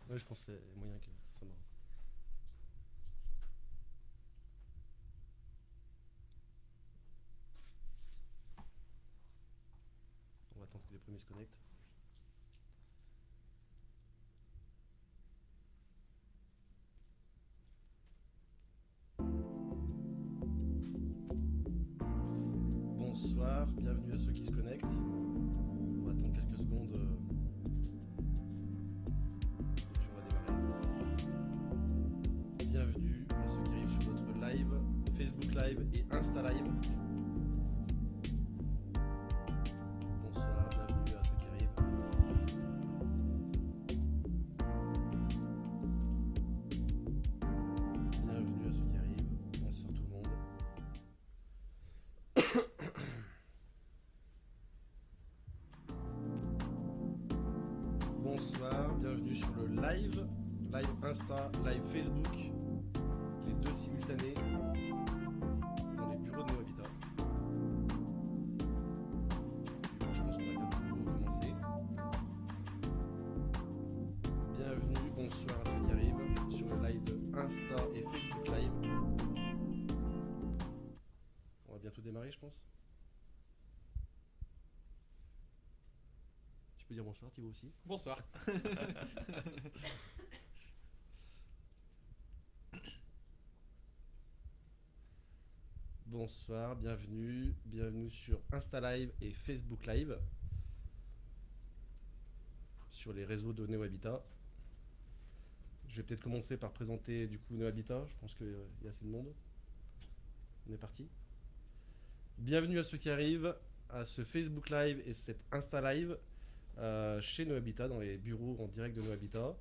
Ouais, je pense que c'est moyen que ça soit marrant. On va attendre que les premiers se connectent. Bonsoir, bienvenue à ceux qui se connectent. On va attendre quelques secondes. Et puis on va démarrer. Bienvenue à ceux qui arrivent sur notre live, Facebook Live et Insta Live. Bonsoir, bienvenue à ceux qui arrivent. Bienvenue à ceux qui arrivent. Bonsoir tout le monde. Bonsoir, bienvenue sur le live Insta, live Facebook, les deux simultanés dans les bureaux de nos habitats. Je pense qu'on va bientôt commencer. Bienvenue, bonsoir à ceux qui arrivent sur le live Insta et Facebook Live. On va bientôt démarrer, je pense. Tu peux dire bonsoir, Thibaut aussi. Bonsoir. Bonsoir, bienvenue sur Insta Live et Facebook Live, sur les réseaux de Neo Habitat. Je vais peut-être commencer par présenter du coup Neo Habitat, je pense qu'il y a assez de monde. On est parti. Bienvenue à ceux qui arrivent à ce Facebook Live et cet Insta Live chez Neo Habitat, dans les bureaux en direct de Neo Habitat.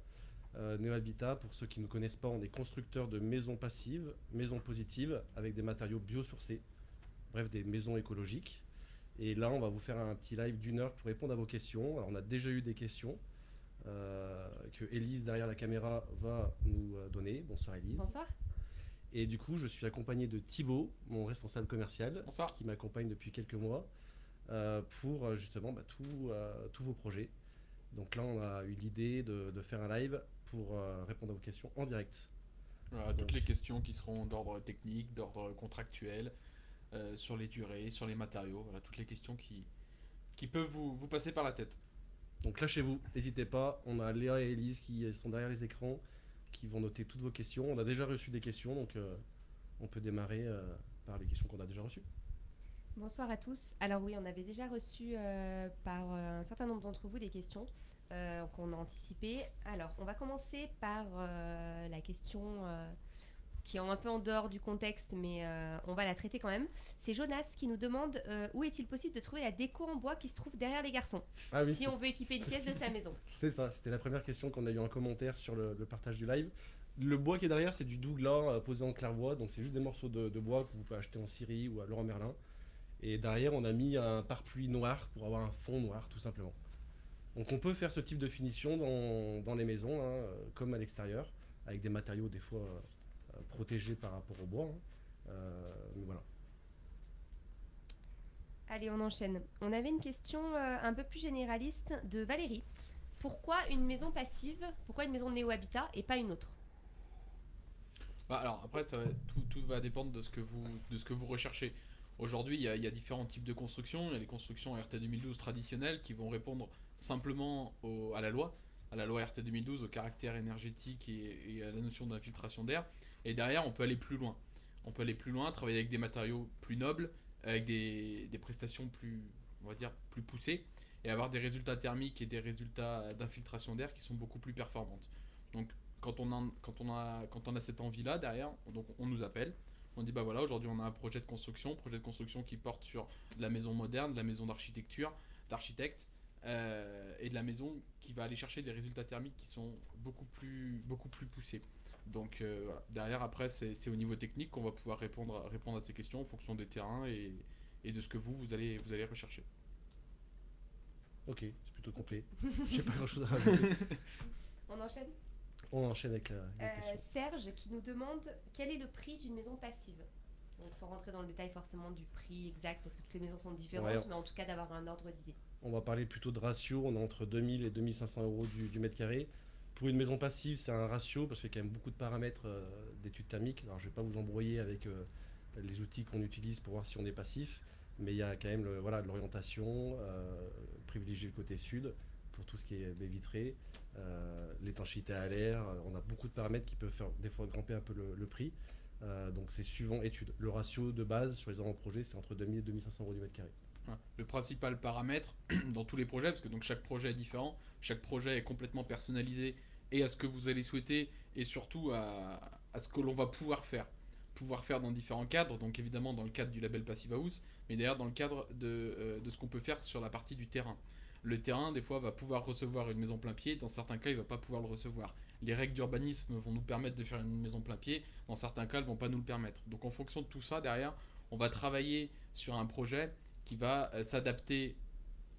Neo Habitat, pour ceux qui ne connaissent pas, on est constructeur de maisons passives, maisons positives, avec des matériaux biosourcés, bref, des maisons écologiques. Et là, on va vous faire un petit live d'une heure pour répondre à vos questions. Alors, on a déjà eu des questions que Élise, derrière la caméra, va nous donner. Bonsoir Élise. Bonsoir. Et du coup, je suis accompagné de Thibaut, mon responsable commercial, Bonsoir. qui m'accompagne depuis quelques mois pour justement tous vos projets. Donc là, on a eu l'idée de faire un live pour répondre à vos questions en direct. Voilà, toutes les questions qui seront d'ordre technique, d'ordre contractuel, sur les durées, sur les matériaux, voilà, toutes les questions qui peuvent vous passer par la tête. Donc lâchez-vous, n'hésitez pas. On a Léa et Élise qui sont derrière les écrans, qui vont noter toutes vos questions. On a déjà reçu des questions, donc on peut démarrer par les questions qu'on a déjà reçues. Bonsoir à tous. Alors oui, on avait déjà reçu par un certain nombre d'entre vous des questions qu'on a anticipées. Alors, on va commencer par la question qui est un peu en dehors du contexte, mais on va la traiter quand même. C'est Jonas qui nous demande où est-il possible de trouver la déco en bois qui se trouve derrière les garçons, Ah oui, si on veut équiper une pièce de sa maison. c'est ça, c'était la première question qu'on a eu en commentaire sur le partage du live. Le bois qui est derrière, c'est du douglas posé en clairbois, donc c'est juste des morceaux de bois que vous pouvez acheter en Syrie ou à Leroy Merlin. Et derrière, on a mis un pare-pluie noir pour avoir un fond noir, tout simplement. Donc on peut faire ce type de finition dans les maisons, comme à l'extérieur, avec des matériaux des fois protégés par rapport au bois. Mais voilà. Allez, on enchaîne. On avait une question un peu plus généraliste de Valérie. Pourquoi une maison passive, pourquoi une maison de néo-habitat et pas une autre? Alors après, tout va dépendre de ce que vous recherchez. Aujourd'hui, il y a différents types de constructions. Il y a les constructions RT 2012 traditionnelles qui vont répondre simplement à la loi RT 2012, au caractère énergétique et à la notion d'infiltration d'air. Et derrière, on peut aller plus loin. On peut aller plus loin, travailler avec des matériaux plus nobles, avec des prestations plus, on va dire, plus poussées, et avoir des résultats thermiques et des résultats d'infiltration d'air qui sont beaucoup plus performantes. Donc, quand on a cette envie-là derrière, donc on nous appelle. On dit bah voilà, aujourd'hui on a un projet de construction qui porte sur de la maison moderne, de la maison d'architecture, d'architecte, et de la maison qui va aller chercher des résultats thermiques qui sont beaucoup plus poussés. Donc voilà. Derrière, après, c'est au niveau technique qu'on va pouvoir répondre à ces questions en fonction des terrains et de ce que vous allez rechercher. Ok, c'est plutôt complet. J'ai pas grand chose à rajouter. On enchaîne. On enchaîne avec la question. Serge qui nous demande quel est le prix d'une maison passive. Donc sans rentrer dans le détail forcément du prix exact parce que toutes les maisons sont différentes, Ouais. mais en tout cas d'avoir un ordre d'idée. On va parler plutôt de ratio, on est entre 2000 et 2500 euros du mètre carré. Pour une maison passive, c'est un ratio parce qu'il y a quand même beaucoup de paramètres d'études thermiques. Alors, je ne vais pas vous embrouiller avec les outils qu'on utilise pour voir si on est passif, mais il y a quand même voilà, de l'orientation, privilégier le côté sud pour tout ce qui est baie vitrée, l'étanchéité à l'air. On a beaucoup de paramètres qui peuvent faire des fois grimper un peu le prix. Donc c'est suivant étude. Le ratio de base sur les avant-projets, c'est entre 2000 et 2500 euros du mètre carré. Le principal paramètre dans tous les projets, parce que donc chaque projet est différent, chaque projet est complètement personnalisé et à ce que vous allez souhaiter et surtout à ce que l'on va pouvoir faire. Pouvoir faire dans différents cadres, donc évidemment dans le cadre du label Passive House, mais d'ailleurs dans le cadre de ce qu'on peut faire sur la partie du terrain. Le terrain, des fois, va pouvoir recevoir une maison plein pied, dans certains cas, il ne va pas pouvoir le recevoir. Les règles d'urbanisme vont nous permettre de faire une maison plein pied, dans certains cas, elles ne vont pas nous le permettre. Donc en fonction de tout ça, derrière, on va travailler sur un projet qui va s'adapter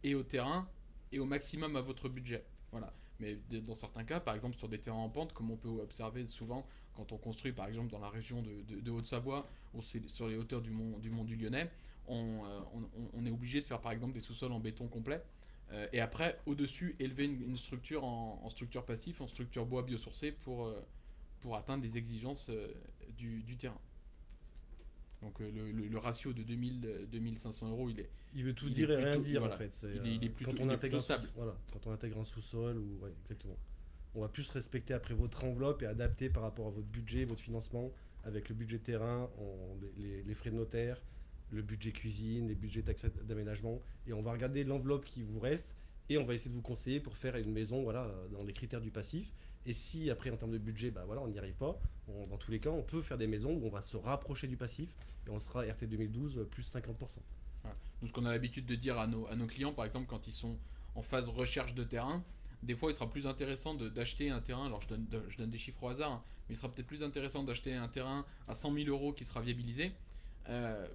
et au terrain et au maximum à votre budget. Voilà. Mais dans certains cas, par exemple sur des terrains en pente, comme on peut observer souvent quand on construit par exemple dans la région de Haute-Savoie ou sur les hauteurs du mont du Lyonnais, on est obligé de faire par exemple des sous-sols en béton complet. Et après, au-dessus, élever une structure en structure passive, en structure bois biosourcé pour atteindre les exigences du terrain. Donc le ratio de 2500 euros, il veut tout dire et rien dire voilà, en fait. Il est plutôt stable. Voilà, quand on intègre un sous-sol, ou ouais, exactement. On va plus respecter après votre enveloppe et adapter par rapport à votre budget, votre financement, avec le budget terrain, les frais de notaire, le budget cuisine, les budgets taxes d'aménagement, et on va regarder l'enveloppe qui vous reste et on va essayer de vous conseiller pour faire une maison voilà, dans les critères du passif. Et si après en termes de budget, bah, voilà, on n'y arrive pas, dans tous les cas, on peut faire des maisons où on va se rapprocher du passif et on sera RT 2012 plus 50%. Voilà. Donc ce qu'on a l'habitude de dire à nos clients, par exemple, quand ils sont en phase recherche de terrain, des fois il sera plus intéressant d'acheter un terrain, alors je donne des chiffres au hasard, hein, mais il sera peut-être plus intéressant d'acheter un terrain à 100 000 euros qui sera viabilisé,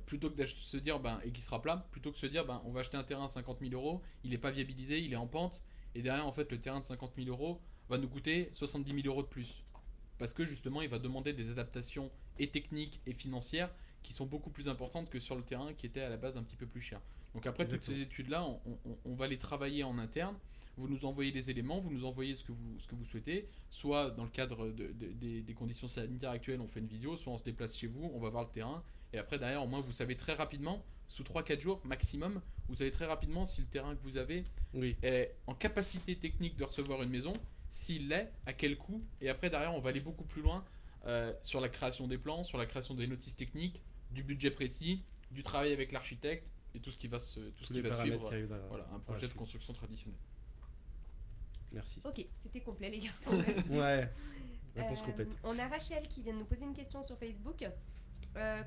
plutôt que de se dire, et qui sera plat, plutôt que de se dire, on va acheter un terrain à 50 000 euros, il n'est pas viabilisé, il est en pente, et derrière en fait le terrain de 50 000 euros va nous coûter 70 000 euros de plus. Parce que justement il va demander des adaptations et techniques et financières qui sont beaucoup plus importantes que sur le terrain qui était à la base un petit peu plus cher. Donc après toutes ces études-là, on va les travailler en interne. Vous nous envoyez les éléments, vous nous envoyez ce que vous souhaitez, soit dans le cadre des conditions sanitaires actuelles, on fait une visio, soit on se déplace chez vous, on va voir le terrain, et après derrière au moins vous savez très rapidement, sous 3-4 jours maximum, vous savez très rapidement si le terrain que vous avez est en capacité technique de recevoir une maison, s'il l'est, à quel coût, et après derrière on va aller beaucoup plus loin sur la création des plans, sur la création des notices techniques, du budget précis, du travail avec l'architecte, et tout ce qui va suivre voilà, un projet de construction traditionnel. Merci. Ok, c'était complet les garçons. Ouais, réponse complète. On a Rachel qui vient de nous poser une question sur Facebook.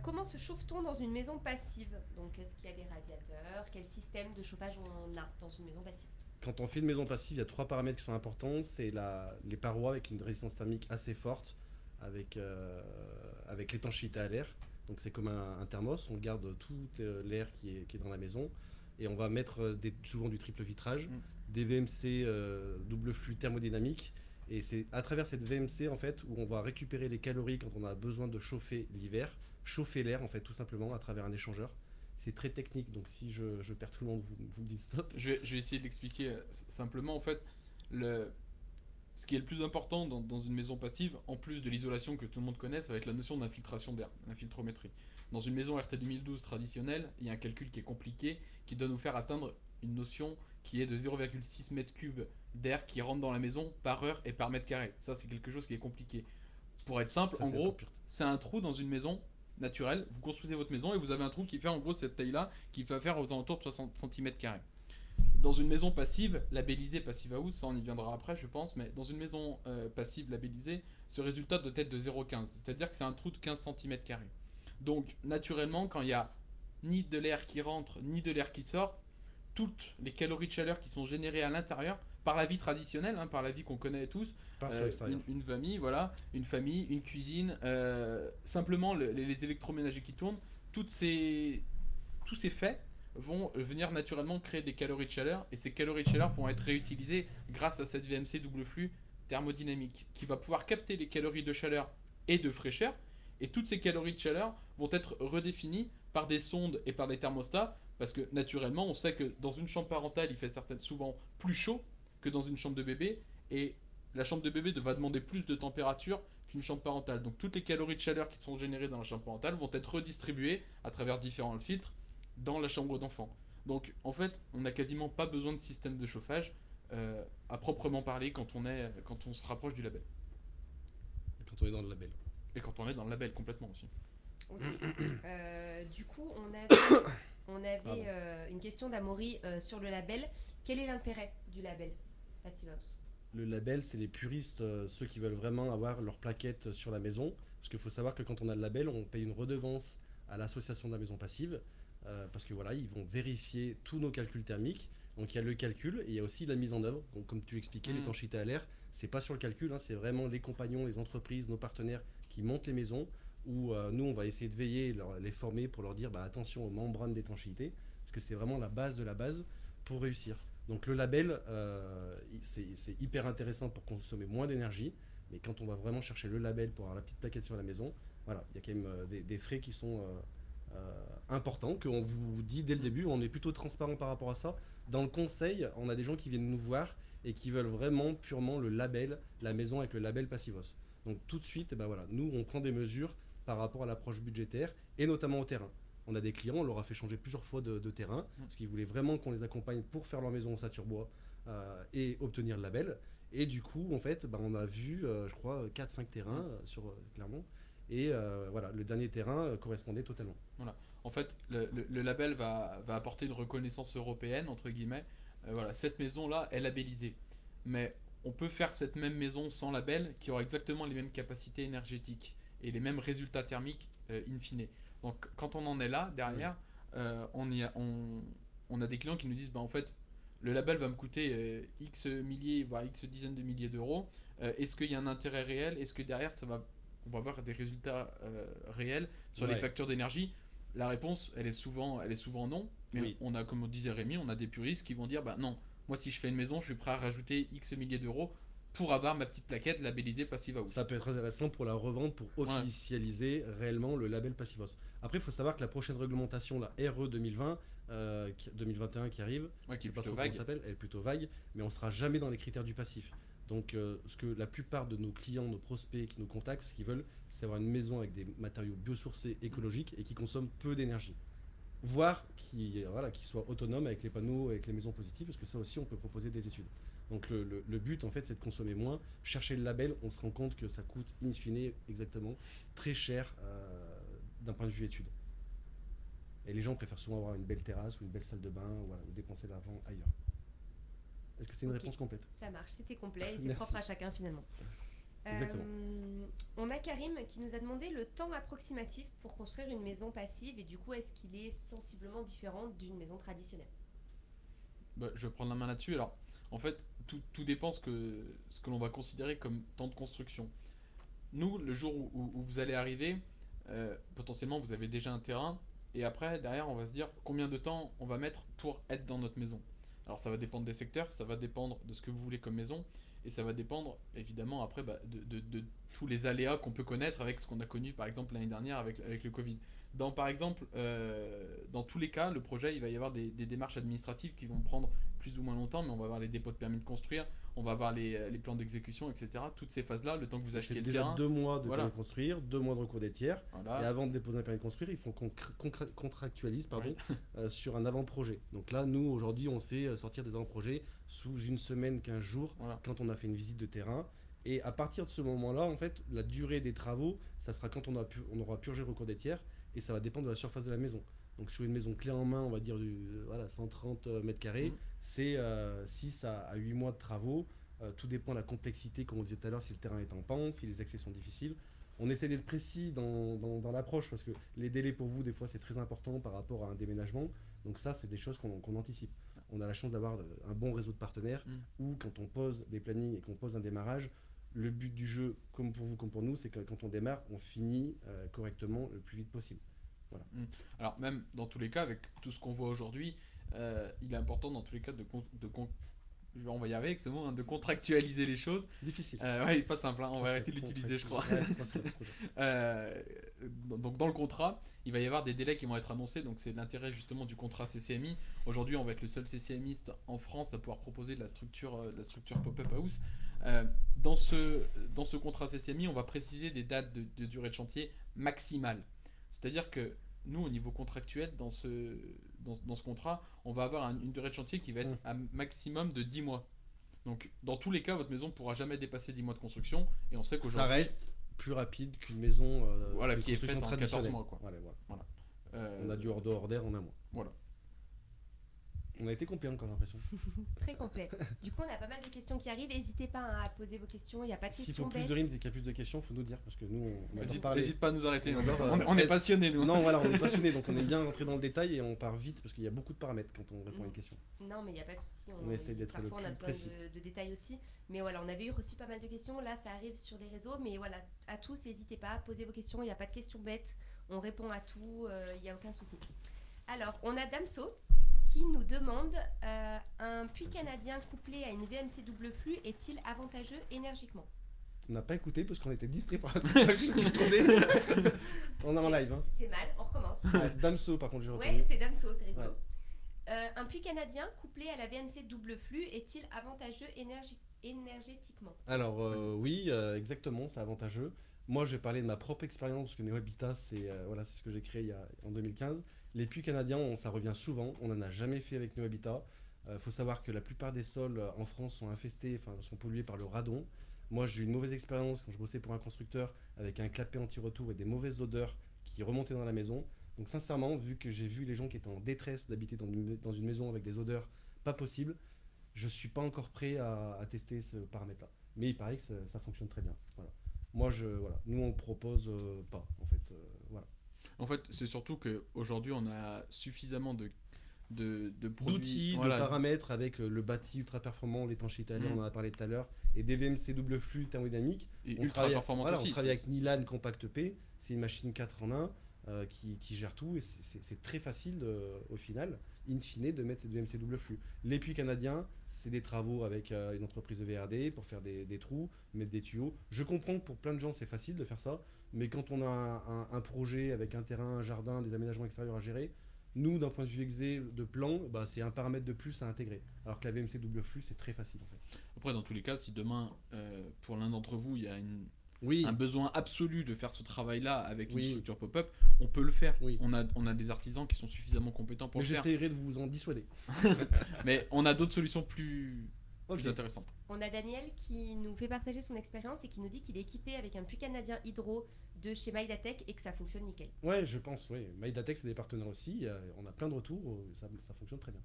Comment se chauffe-t-on dans une maison passive? Donc est-ce qu'il y a des radiateurs? Quel système de chauffage on a dans une maison passive? Quand on fait une maison passive, il y a 3 paramètres qui sont importants. C'est les parois avec une résistance thermique assez forte, avec l'étanchéité à l'air. Donc c'est comme un thermos, on garde tout l'air qui est dans la maison. Et on va mettre souvent du triple vitrage, des VMC double flux thermodynamique. Et c'est à travers cette VMC en fait où on va récupérer les calories quand on a besoin de chauffer l'hiver, chauffer l'air en fait tout simplement à travers un échangeur. C'est très technique, donc si je perds tout le monde, vous me dites stop. Je vais essayer de l'expliquer simplement. En fait, ce qui est le plus important dans une maison passive, en plus de l'isolation que tout le monde connaît, ça va être la notion d'infiltration d'air, l'infiltrométrie. Dans une maison RT 2012 traditionnelle, il y a un calcul qui est compliqué, qui doit nous faire atteindre une notion qui est de 0,6 m3 d'air qui rentre dans la maison par heure et par mètre carré. Ça, c'est quelque chose qui est compliqué. Pour être simple, en gros, c'est un trou dans une maison naturelle. Vous construisez votre maison et vous avez un trou qui fait en gros cette taille-là, qui va faire aux alentours de 60 cm². Dans une maison passive, labellisée Passive House, ça on y viendra après je pense, mais dans une maison passive labellisée, ce résultat doit être de 0,15, c'est-à-dire que c'est un trou de 15 cm². Donc naturellement, quand il n'y a ni de l'air qui rentre, ni de l'air qui sort, toutes les calories de chaleur qui sont générées à l'intérieur, par la vie traditionnelle, par la vie qu'on connaît tous, une famille, voilà, une cuisine, simplement les électroménagers qui tournent, tous ces faits vont venir naturellement créer des calories de chaleur, et ces calories de chaleur vont être réutilisées grâce à cette VMC double flux thermodynamique qui va pouvoir capter les calories de chaleur et de fraîcheur, et toutes ces calories de chaleur vont être redéfinies par des sondes et par des thermostats, parce que naturellement on sait que dans une chambre parentale il fait souvent plus chaud que dans une chambre de bébé, et la chambre de bébé va demander plus de température qu'une chambre parentale. Donc toutes les calories de chaleur qui sont générées dans la chambre parentale vont être redistribuées à travers différents filtres dans la chambre d'enfant. Donc en fait, on n'a quasiment pas besoin de système de chauffage à proprement parler quand on se rapproche du label. Quand on est dans le label. Et quand on est dans le label complètement aussi. Ok. Du coup, on avait une question d'Amaury sur le label. Quel est l'intérêt du label Passive House? Le label, c'est les puristes, ceux qui veulent vraiment avoir leur plaquette sur la maison. Parce qu'il faut savoir que quand on a le label, on paye une redevance à l'association de la maison passive. Parce que voilà, ils vont vérifier tous nos calculs thermiques. Donc il y a le calcul et il y a aussi la mise en œuvre. Donc comme tu expliquais, l'étanchéité à l'air, c'est pas sur le calcul, hein, c'est vraiment les compagnons, les entreprises, nos partenaires qui montent les maisons. Où nous, on va essayer de veiller, les former pour leur dire attention aux membranes d'étanchéité. Parce que c'est vraiment la base de la base pour réussir. Donc le label, c'est hyper intéressant pour consommer moins d'énergie, mais quand on va vraiment chercher le label pour avoir la petite plaquette sur la maison, voilà, il y a quand même des frais qui sont importants, qu'on vous dit dès le début, on est plutôt transparent par rapport à ça. Dans le conseil, on a des gens qui viennent nous voir et qui veulent vraiment purement le label, la maison avec le label Passivos. Donc tout de suite, voilà, nous on prend des mesures par rapport à l'approche budgétaire et notamment au terrain. On a des clients, on leur a fait changer plusieurs fois de terrain, parce qu'ils voulaient vraiment qu'on les accompagne pour faire leur maison au Saturbois et obtenir le label. Et du coup, en fait, on a vu, je crois, 4-5 terrains sur Clermont. Et voilà, le dernier terrain correspondait totalement. Voilà. En fait, le label va apporter une reconnaissance européenne, entre guillemets. Voilà, cette maison-là est labellisée. Mais on peut faire cette même maison sans label, qui aura exactement les mêmes capacités énergétiques et les mêmes résultats thermiques in fine. Donc quand on en est là, derrière, on a des clients qui nous disent, en fait, le label va me coûter X milliers, voire X dizaines de milliers d'euros. Est-ce qu'il y a un intérêt réel? Est-ce que derrière, on va avoir des résultats réels sur les factures d'énergie? La réponse, elle est souvent non. Mais on a, comme disait Rémi, on a des puristes qui vont dire, non, moi si je fais une maison, je suis prêt à rajouter X milliers d'euros pour avoir ma petite plaquette labellisée Passive House. Ça peut être intéressant pour la revente, pour officialiser réellement le label Passive House. Après, il faut savoir que la prochaine réglementation, la RE 2020, 2021 qui arrive, qui est pas plutôt trop vague. comment ça s'appelle, elle est plutôt vague, mais on sera jamais dans les critères du passif. Donc, ce que la plupart de nos clients, nos prospects qui nous contactent, ce qu'ils veulent, c'est avoir une maison avec des matériaux biosourcés, écologiques et qui consomment peu d'énergie. Voire qui soit autonome avec les panneaux, avec les maisons positives, parce que ça aussi, on peut proposer des études. Donc le but en fait c'est de consommer moins, chercher le label, on se rend compte que ça coûte in fine exactement très cher d'un point de vue étude. Et les gens préfèrent souvent avoir une belle terrasse ou une belle salle de bain ou dépenser l'argent ailleurs. Est-ce que c'est une réponse complète? Ça marche, c'était complet et c'est propre à chacun finalement. Exactement. On a Karim qui nous a demandé le temps approximatif pour construire une maison passive et du coup est-ce qu'il est sensiblement différent d'une maison traditionnelle? Je vais prendre la main là-dessus. Alors en fait, tout dépend ce que l'on va considérer comme temps de construction. Nous, le jour où vous allez arriver, potentiellement vous avez déjà un terrain, et après, derrière, on va se dire combien de temps on va mettre pour être dans notre maison. Alors ça va dépendre des secteurs, ça va dépendre de ce que vous voulez comme maison, et ça va dépendre évidemment après de tous les aléas qu'on peut connaître avec ce qu'on a connu par exemple l'année dernière avec le Covid. Par exemple, dans tous les cas, le projet, il va y avoir des démarches administratives qui vont prendre plus ou moins longtemps, mais on va avoir les dépôts de permis de construire, on va avoir les plans d'exécution, etc. Toutes ces phases-là, le temps que vous achetiez le terrain. C'est déjà 2 mois de permis de construire, 2 mois de recours des tiers, voilà. Et avant de déposer un permis de construire, il faut qu'on contractualise sur un avant-projet. Donc là, nous, aujourd'hui, on sait sortir des avant-projets sous une semaine, 15 jours, quand on a fait une visite de terrain. Et à partir de ce moment-là, en fait, la durée des travaux, ça sera quand on aura purgé le recours des tiers, et ça va dépendre de la surface de la maison. Donc sur une maison clé en main, on va dire 130 mètres carrés, c'est 6 à 8 mois de travaux. Tout dépend de la complexité, comme on disait tout à l'heure, si le terrain est en pente, si les accès sont difficiles. On essaie d'être précis dans l'approche, parce que les délais pour vous, des fois, c'est très important par rapport à un déménagement. Donc ça, c'est des choses qu'on anticipe. On a la chance d'avoir un bon réseau de partenaires, où quand on pose des plannings et qu'on pose un démarrage, le but du jeu, comme pour vous, comme pour nous, c'est que quand on démarre, on finit correctement le plus vite possible. Voilà. Alors même dans tous les cas, avec tout ce qu'on voit aujourd'hui, il est important dans tous les cas on va y arriver avec ce mot, de contractualiser les choses. Difficile. Pas simple, on va arrêter de l'utiliser, je crois. donc dans le contrat, il va y avoir des délais qui vont être annoncés. Donc c'est l'intérêt justement du contrat CCMI. Aujourd'hui, on va être le seul CCMiste en France à pouvoir proposer de la structure pop-up house. Dans ce contrat CCMI, on va préciser des dates de durée de chantier maximale. C'est-à-dire que nous, au niveau contractuel, dans ce contrat, on va avoir une durée de chantier qui va être à maximum de 10 mois. Donc, dans tous les cas, votre maison ne pourra jamais dépasser 10 mois de construction. Et on sait qu'aujourd'hui. Ça reste plus rapide qu'une maison qui est faite en 14 mois. Quoi. Voilà. On a du hors d'air en un mois. Voilà. On a été complet encore, l'impression. Très complet. Du coup, on a pas mal de questions qui arrivent. N'hésitez pas à poser vos questions. Il n'y a pas de questions. S'il faut plus de rimes et qu'il y a plus de questions, il faut nous dire. Parce que nous, on adore parler. N'hésite pas à nous arrêter. On est passionnés, nous. Non, voilà, on est passionnés. Donc, on est bien rentré dans le détail et on part vite parce qu'il y a beaucoup de paramètres quand on répond à une question. Non, mais il n'y a pas de souci. On essaie d'être le parfois, on a plus besoin précis. de détails aussi. Mais voilà, on avait reçu pas mal de questions. Là, ça arrive sur les réseaux. Mais voilà, à tous, n'hésitez pas à poser vos questions. Il n'y a pas de questions bêtes. On répond à tout. Il n'y a aucun souci. Alors, on a Damso qui nous demande un puits canadien couplé à une VMC double flux est-il avantageux énergiquement? On n'a pas écouté parce qu'on était distrait par la question qui tournait. On est en live. Hein. C'est mal, on recommence. Damso, par contre, j'ai retenu. Ouais, c'est Damso, c'est rigolo. Ouais. Un puits canadien couplé à la VMC double flux est-il avantageux énergétiquement? Alors, oui, exactement, c'est avantageux. Moi, je vais parler de ma propre expérience parce que NeoHabitat, c'est ce que j'ai créé en 2015. Les puits canadiens, ça revient souvent. On n'en a jamais fait avec NeoHabitat. Faut savoir que la plupart des sols en France sont infestés, sont pollués par le radon. Moi, j'ai eu une mauvaise expérience quand je bossais pour un constructeur avec un clapet anti-retour et des mauvaises odeurs qui remontaient dans la maison. Donc, sincèrement, vu que j'ai vu les gens qui étaient en détresse d'habiter dans une maison avec des odeurs pas possibles, je ne suis pas encore prêt à tester ce paramètre-là. Mais il paraît que ça fonctionne très bien. Voilà. Moi, nous, on ne propose pas, en fait. Voilà. En fait, c'est surtout qu'aujourd'hui, on a suffisamment de produits, d'outils, de paramètres avec le bâti ultra performant, l'étanchéité à l'air, on en a parlé tout à l'heure, et des VMC double flux thermodynamique. Et ultra performant aussi. On travaille avec Milan Compact P, c'est une machine 4 en 1 qui gère tout, et c'est très facile au final, in fine, de mettre cette VMC double flux. Les puits canadiens, c'est des travaux avec une entreprise de VRD pour faire des trous, mettre des tuyaux. Je comprends que pour plein de gens, c'est facile de faire ça, mais quand on a un projet avec un terrain, un jardin, des aménagements extérieurs à gérer, nous, d'un point de vue exé de plan, c'est un paramètre de plus à intégrer. Alors que la VMC double flux, c'est très facile en fait. Après, dans tous les cas, si demain, pour l'un d'entre vous, il y a oui. un besoin absolu de faire ce travail-là avec une oui. structure pop-up, on peut le faire. Oui. On a des artisans qui sont suffisamment compétents pour le faire. Mais j'essaierai de vous en dissuader. Mais on a d'autres solutions plus intéressantes. On a Daniel qui nous fait partager son expérience et qui nous dit qu'il est équipé avec un puits canadien hydro de chez Maidatech et que ça fonctionne nickel. Ouais, je pense, oui. Maidatech, c'est des partenaires aussi. On a plein de retours, ça fonctionne très bien.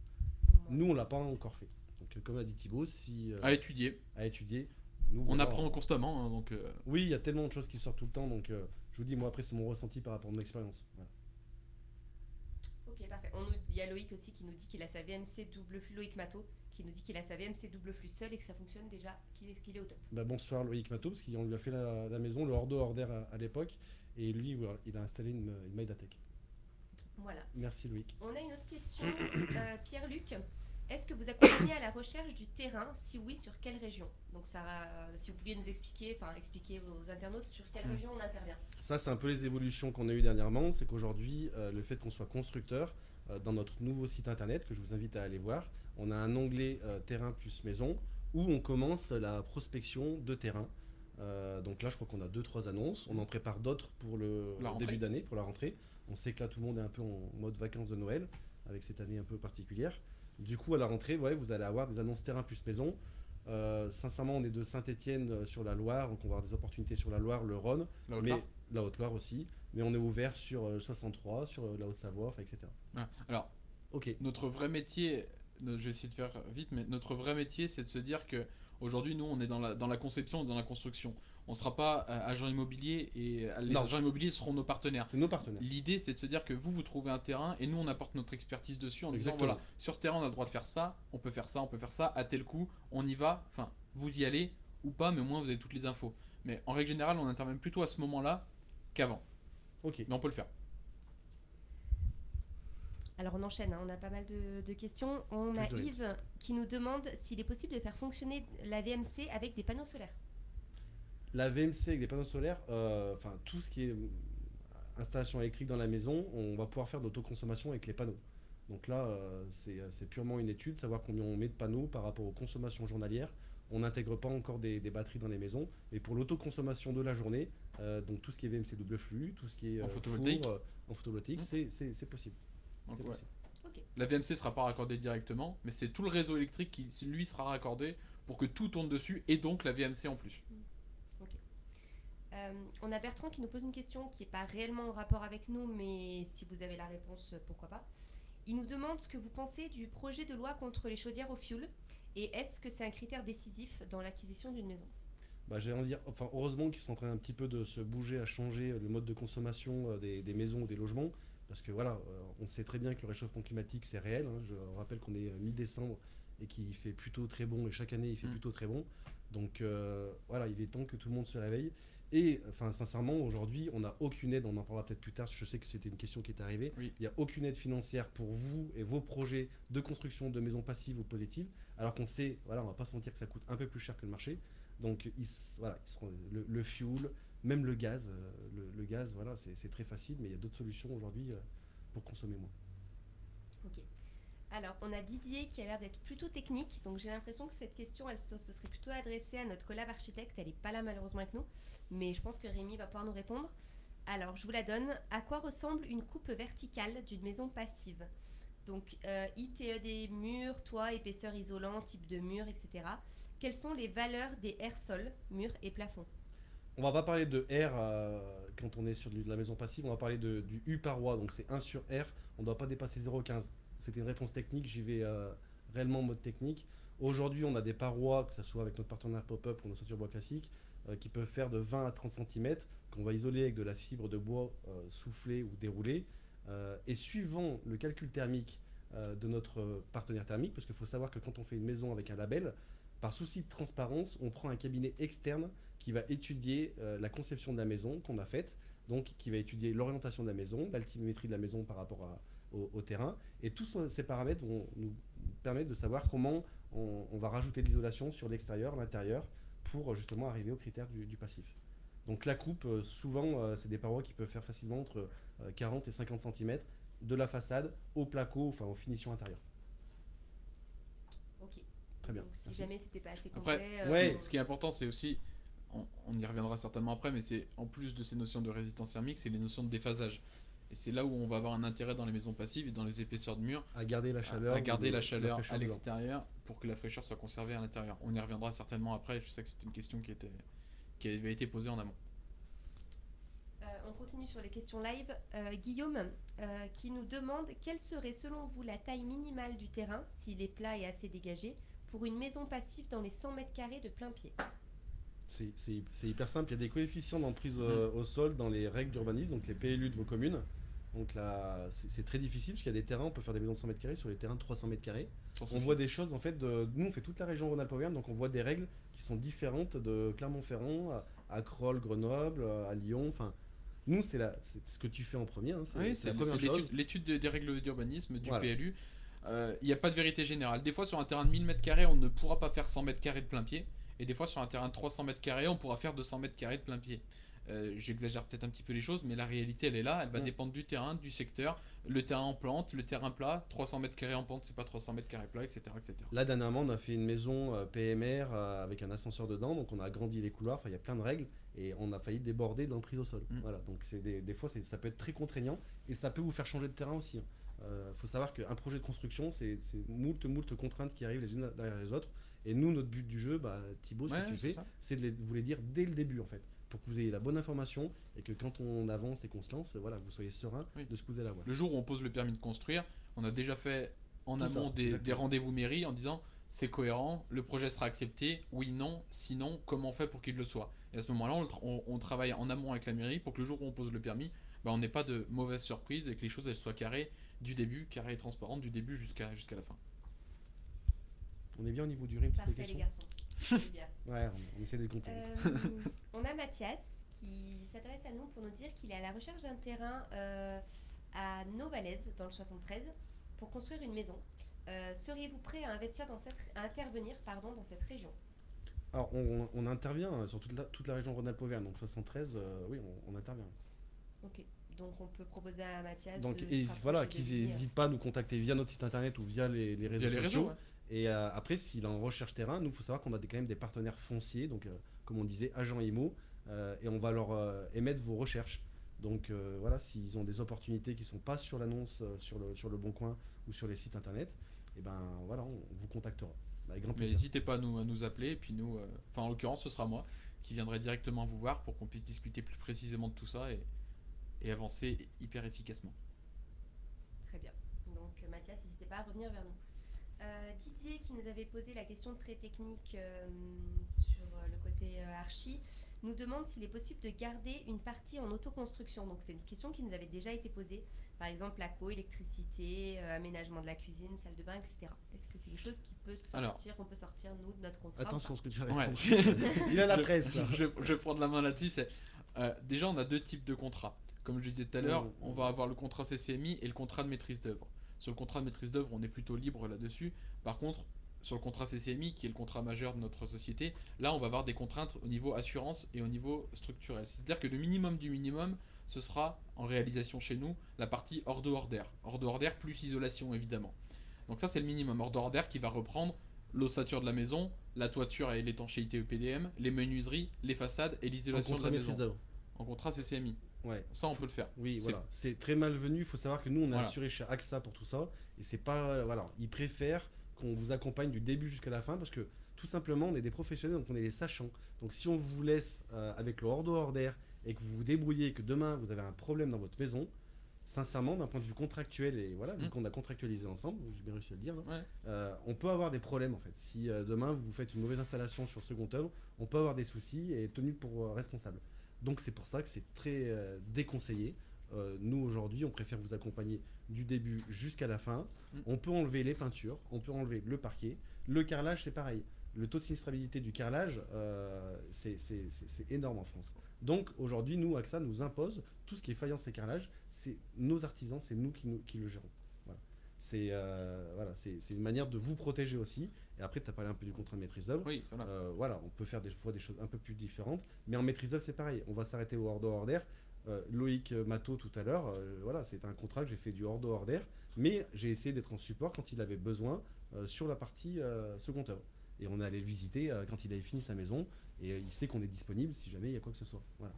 Ouais. Nous, on l'a pas encore fait. Donc, comme a dit Thibaut, à étudier. Nous, on apprend constamment. Hein, donc, oui, il y a tellement de choses qui sortent tout le temps. Donc, je vous dis, moi, après, c'est mon ressenti par rapport à mon expérience. Voilà. Ok, parfait. Il y a Loïc aussi qui nous dit qu'il a sa VMC double flux, Loïc Mato, qui nous dit qu'il a sa VMC double flux seul et que ça fonctionne déjà, qu'il est au top. Bonsoir Loïc Mato, parce qu'on lui a fait la maison, le hors d'air à l'époque. Et lui, voilà, il a installé une Maidatech. Voilà. Merci Loïc. On a une autre question. Pierre-Luc, est-ce que vous accompagnez à la recherche du terrain? Si oui, sur quelle région? Donc, si vous pouviez nous expliquer aux internautes sur quelle région on intervient. Ça, c'est un peu les évolutions qu'on a eues dernièrement. C'est qu'aujourd'hui, le fait qu'on soit constructeur, dans notre nouveau site internet, que je vous invite à aller voir, on a un onglet terrain plus maison, où on commence la prospection de terrain. Donc là, je crois qu'on a 2-3 annonces. On en prépare d'autres pour le début d'année, pour la rentrée. On sait que là, tout le monde est un peu en mode vacances de Noël, avec cette année un peu particulière. Du coup, à la rentrée, vous allez avoir des annonces terrain plus maison. Sincèrement, on est de Saint-Étienne sur la Loire, donc on va avoir des opportunités sur la Loire, le Rhône, la Haute-Loire aussi. Mais on est ouvert sur 63, sur la Haute-Savoie, etc. Ah, alors, notre vrai métier, je vais essayer de faire vite, mais notre vrai métier, c'est de se dire que aujourd'hui, nous, on est dans la conception et dans la construction. On ne sera pas agent immobilier et les agents immobiliers seront nos partenaires. C'est nos partenaires. L'idée, c'est de se dire que vous trouvez un terrain et nous, on apporte notre expertise dessus en disant voilà, sur ce terrain, on a le droit de faire ça, on peut faire ça, à tel coup, on y va. Enfin, vous y allez ou pas, mais au moins, vous avez toutes les infos. Mais en règle générale, on intervient plutôt à ce moment-là qu'avant. Ok. Mais on peut le faire. Alors on enchaîne, on a pas mal de questions. On a Yves qui nous demande s'il est possible de faire fonctionner la VMC avec des panneaux solaires. La VMC avec des panneaux solaires, tout ce qui est installation électrique dans la maison, on va pouvoir faire de l'autoconsommation avec les panneaux. Donc là, c'est purement une étude, savoir combien on met de panneaux par rapport aux consommations journalières. On n'intègre pas encore des batteries dans les maisons, mais pour l'autoconsommation de la journée, donc tout ce qui est VMC double flux, tout ce qui est En photovoltaïque. four, en photovoltaïque, c'est possible. Donc, C'est ouais. possible. Ok. La VMC sera pas raccordée directement, mais c'est tout le réseau électrique qui, lui, sera raccordé pour que tout tourne dessus, et donc la VMC en plus. On a Bertrand qui nous pose une question qui n'est pas réellement en rapport avec nous, mais si vous avez la réponse, pourquoi pas. Il nous demande ce que vous pensez du projet de loi contre les chaudières au fioul et est-ce que c'est un critère décisif dans l'acquisition d'une maison? Bah, j'ai envie de dire, enfin, heureusement qu'ils sont en train un petit peu de se bouger à changer le mode de consommation des maisons ou des logements. Parce que voilà, on sait très bien que le réchauffement climatique c'est réel. Hein. Je rappelle qu'on est mi-décembre et qu'il fait plutôt très bon, et chaque année il fait plutôt très bon. Donc voilà, il est temps que tout le monde se réveille. Et enfin, sincèrement, aujourd'hui, on n'a aucune aide, on en parlera peut-être plus tard, je sais que c'était une question qui est arrivée. Oui. Il n'y a aucune aide financière pour vous et vos projets de construction de maisons passives ou positives, alors qu'on sait, voilà, on va pas se mentir que ça coûte un peu plus cher que le marché. Donc voilà, le fuel, même le gaz, le gaz, voilà, c'est très facile, mais il y a d'autres solutions aujourd'hui pour consommer moins. Ok. Alors, on a Didier qui a l'air d'être plutôt technique, donc j'ai l'impression que cette question, elle se serait plutôt adressée à notre collab architecte. Elle n'est pas là malheureusement avec nous, mais je pense que Rémi va pouvoir nous répondre. Alors, je vous la donne. À quoi ressemble une coupe verticale d'une maison passive? Donc, ITE des murs, toit, épaisseur isolante, type de mur, etc. Quelles sont les valeurs des air-sols, murs et plafonds? On va pas parler de R quand on est sur de la maison passive, on va parler du U paroi, donc c'est 1 sur R, on ne doit pas dépasser 0,15. C'était une réponse technique, j'y vais réellement en mode technique. Aujourd'hui, on a des parois, que ce soit avec notre partenaire Pop-Up ou nos ceintures bois classiques, qui peuvent faire de 20 à 30 cm, qu'on va isoler avec de la fibre de bois soufflée ou déroulée. Et suivant le calcul thermique de notre partenaire thermique, parce qu'il faut savoir que quand on fait une maison avec un label, par souci de transparence, on prend un cabinet externe qui va étudier la conception de la maison qu'on a faite, donc qui va étudier l'orientation de la maison, l'altimétrie de la maison par rapport au terrain, et tous ces paramètres vont nous permettre de savoir comment on va rajouter de l'isolation sur l'extérieur, l'intérieur, pour justement arriver aux critères du passif. Donc la coupe, souvent, c'est des parois qui peuvent faire facilement entre 40 et 50 cm de la façade au placo, enfin aux finitions intérieures. Ok. Très bien. Donc, si Merci. jamais c'était pas assez Après, complet. Ouais. ce qui est important, c'est aussi, on y reviendra certainement après, mais c'est en plus de ces notions de résistance thermique, c'est les notions de déphasage. Et c'est là où on va avoir un intérêt dans les maisons passives et dans les épaisseurs de murs, À garder la chaleur. à garder la fraîcheur chaleur à dedans. l'extérieur pour que la fraîcheur soit conservée à l'intérieur. On y reviendra certainement après, je sais que c'était une question qui avait été posée en amont. On continue sur les questions live. Guillaume qui nous demande quelle serait selon vous la taille minimale du terrain, s'il est plat et assez dégagé, pour une maison passive dans les 100 mètres carrés de plein pied? C'est hyper simple, il y a des coefficients d'emprise au sol dans les règles d'urbanisme, donc les PLU de vos communes. Donc là, c'est très difficile parce qu'il y a des terrains, on peut faire des maisons de 100 mètres carrés sur les terrains de 300 mètres carrés. On voit des choses en fait, nous on fait toute la région Rhône-Alpes-Auvergne, donc on voit des règles qui sont différentes de Clermont-Ferrand à Crolles, Grenoble, à Lyon. Enfin, nous c'est ce que tu fais en premier, hein, Oui, c'est la première chose. l'étude des règles d'urbanisme, du Voilà. PLU. Il n'y a pas de vérité générale. Des fois, sur un terrain de 1000 m², on ne pourra pas faire 100 m² de plein pied. Et des fois, sur un terrain de 300 m², on pourra faire 200 m² de plein pied. J'exagère peut-être un petit peu les choses, mais la réalité, elle est là. Elle va dépendre du terrain, du secteur. Le terrain en pente, le terrain plat. 300 m² en pente, c'est pas 300 m² plat, etc., etc. Là, dernièrement, on a fait une maison PMR avec un ascenseur dedans, donc on a agrandi les couloirs, enfin il y a plein de règles, et on a failli déborder de l'emprise au sol. Voilà, donc des fois, ça peut être très contraignant, et ça peut vous faire changer de terrain aussi. Faut savoir qu'un projet de construction, c'est moult contraintes qui arrivent les unes derrière les autres, et nous, notre but du jeu, Thibaut, ce que tu fais, c'est de vous les dire dès le début, en fait, pour que vous ayez la bonne information, et que quand on avance et qu'on se lance, voilà, vous soyez serein de ce que vous allez avoir. Le jour où on pose le permis de construire, on a déjà fait en Tout amont ça, des rendez-vous mairie en disant c'est cohérent, le projet sera accepté, oui, non, sinon, comment on fait pour qu'il le soit. Et à ce moment-là, on travaille en amont avec la mairie pour que le jour où on pose le permis, on n'ait pas de mauvaises surprises et que les choses elles soient carrées du début, carrées et transparentes du début jusqu'à la fin. On est bien au niveau du rythme. Parfait les garçons. C'est bien. Ouais, on essaie d'être content. On a Mathias qui s'adresse à nous pour nous dire qu'il est à la recherche d'un terrain à Novalaise dans le 73 pour construire une maison. Seriez-vous prêt à investir à intervenir dans cette région? Alors on intervient sur toute la région Rhône-Alpes-Auvergne, donc 73, oui on intervient. Ok, Donc on peut proposer à Mathias Donc de et se voilà, rapprocher de qu'ils lui. n'hésitent pas à nous contacter via notre site internet ou via les réseaux Via les sociaux. réseaux, ouais. Et après, s'il est en recherche terrain, nous, il faut savoir qu'on a quand même des partenaires fonciers, donc comme on disait, agents IMO, et on va leur émettre vos recherches. Donc voilà, s'ils ont des opportunités qui ne sont pas sur l'annonce, sur le Bon Coin ou sur les sites internet, et ben voilà, on vous contactera. Avec grand Mais plaisir. n'hésitez pas à nous appeler, et puis nous, enfin en l'occurrence ce sera moi qui viendrai directement vous voir pour qu'on puisse discuter plus précisément de tout ça et avancer hyper efficacement. Très bien. Donc Mathias, n'hésitez pas à revenir vers nous. Didier qui nous avait posé la question très technique sur le côté archi nous demande s'il est possible de garder une partie en autoconstruction. Donc c'est une question qui nous avait déjà été posée. Par exemple, la électricité, aménagement de la cuisine, salle de bain, etc. Est-ce que c'est quelque chose qui peut sortir, qu'on peut sortir nous de notre contrat? Attention à ce que tu fais. Ouais. Il a la presse. Là. Je vais prendre la main là-dessus. Déjà, on a deux types de contrats. Comme je disais tout à l'heure, on va avoir le contrat CCMI et le contrat de maîtrise d'œuvre. Sur le contrat de maîtrise d'œuvre, on est plutôt libre là-dessus. Par contre, sur le contrat CCMI, qui est le contrat majeur de notre société, là, on va avoir des contraintes au niveau assurance et au niveau structurel. C'est-à-dire que le minimum du minimum, ce sera en réalisation chez nous la partie hors de hors d'air. Hors de hors d'air plus isolation, évidemment. Donc ça, c'est le minimum hors de hors d'air qui va reprendre l'ossature de la maison, la toiture et l'étanchéité EPDM, les menuiseries, les façades et l'isolation de la maison. d'œuvre. En contrat CCMI. Ouais. Ça, on peut le faire. Oui, voilà. C'est très malvenu. Il faut savoir que nous, on est Voilà. assuré chez AXA pour tout ça. Et c'est pas. Voilà. Ils préfèrent qu'on vous accompagne du début jusqu'à la fin parce que tout simplement, on est des professionnels, donc on est les sachants. Donc si on vous laisse avec le hors de hors d'air et que vous vous débrouillez et que demain vous avez un problème dans votre maison, sincèrement, d'un point de vue contractuel, et voilà, vu qu'on a contractualisé ensemble, j'ai bien réussi à le dire, là, on peut avoir des problèmes en fait. Si demain vous faites une mauvaise installation sur second œuvre, on peut avoir des soucis et être tenu pour responsable. Donc c'est pour ça que c'est très déconseillé. Nous aujourd'hui, on préfère vous accompagner du début jusqu'à la fin. On peut enlever les peintures, on peut enlever le parquet. Le carrelage, c'est pareil. Le taux de sinistrabilité du carrelage, c'est énorme en France. Donc aujourd'hui, nous, AXA nous impose tout ce qui est faïence et carrelage. C'est nos artisans, c'est nous qui le gérons. Voilà. C'est une manière de vous protéger aussi. Et après, tu as parlé un peu du contrat de maîtrise d'œuvre. Oui, voilà. Voilà, on peut faire des fois des choses un peu plus différentes. Mais en maîtrise d'œuvre, c'est pareil. On va s'arrêter au hors de hors d'air. Loïc Mato tout à l'heure, voilà, c'est un contrat que j'ai fait du hors de hors d'air. Mais j'ai essayé d'être en support quand il avait besoin sur la partie second œuvre. Et on est allé le visiter quand il avait fini sa maison. Et il sait qu'on est disponible si jamais il y a quoi que ce soit. Voilà.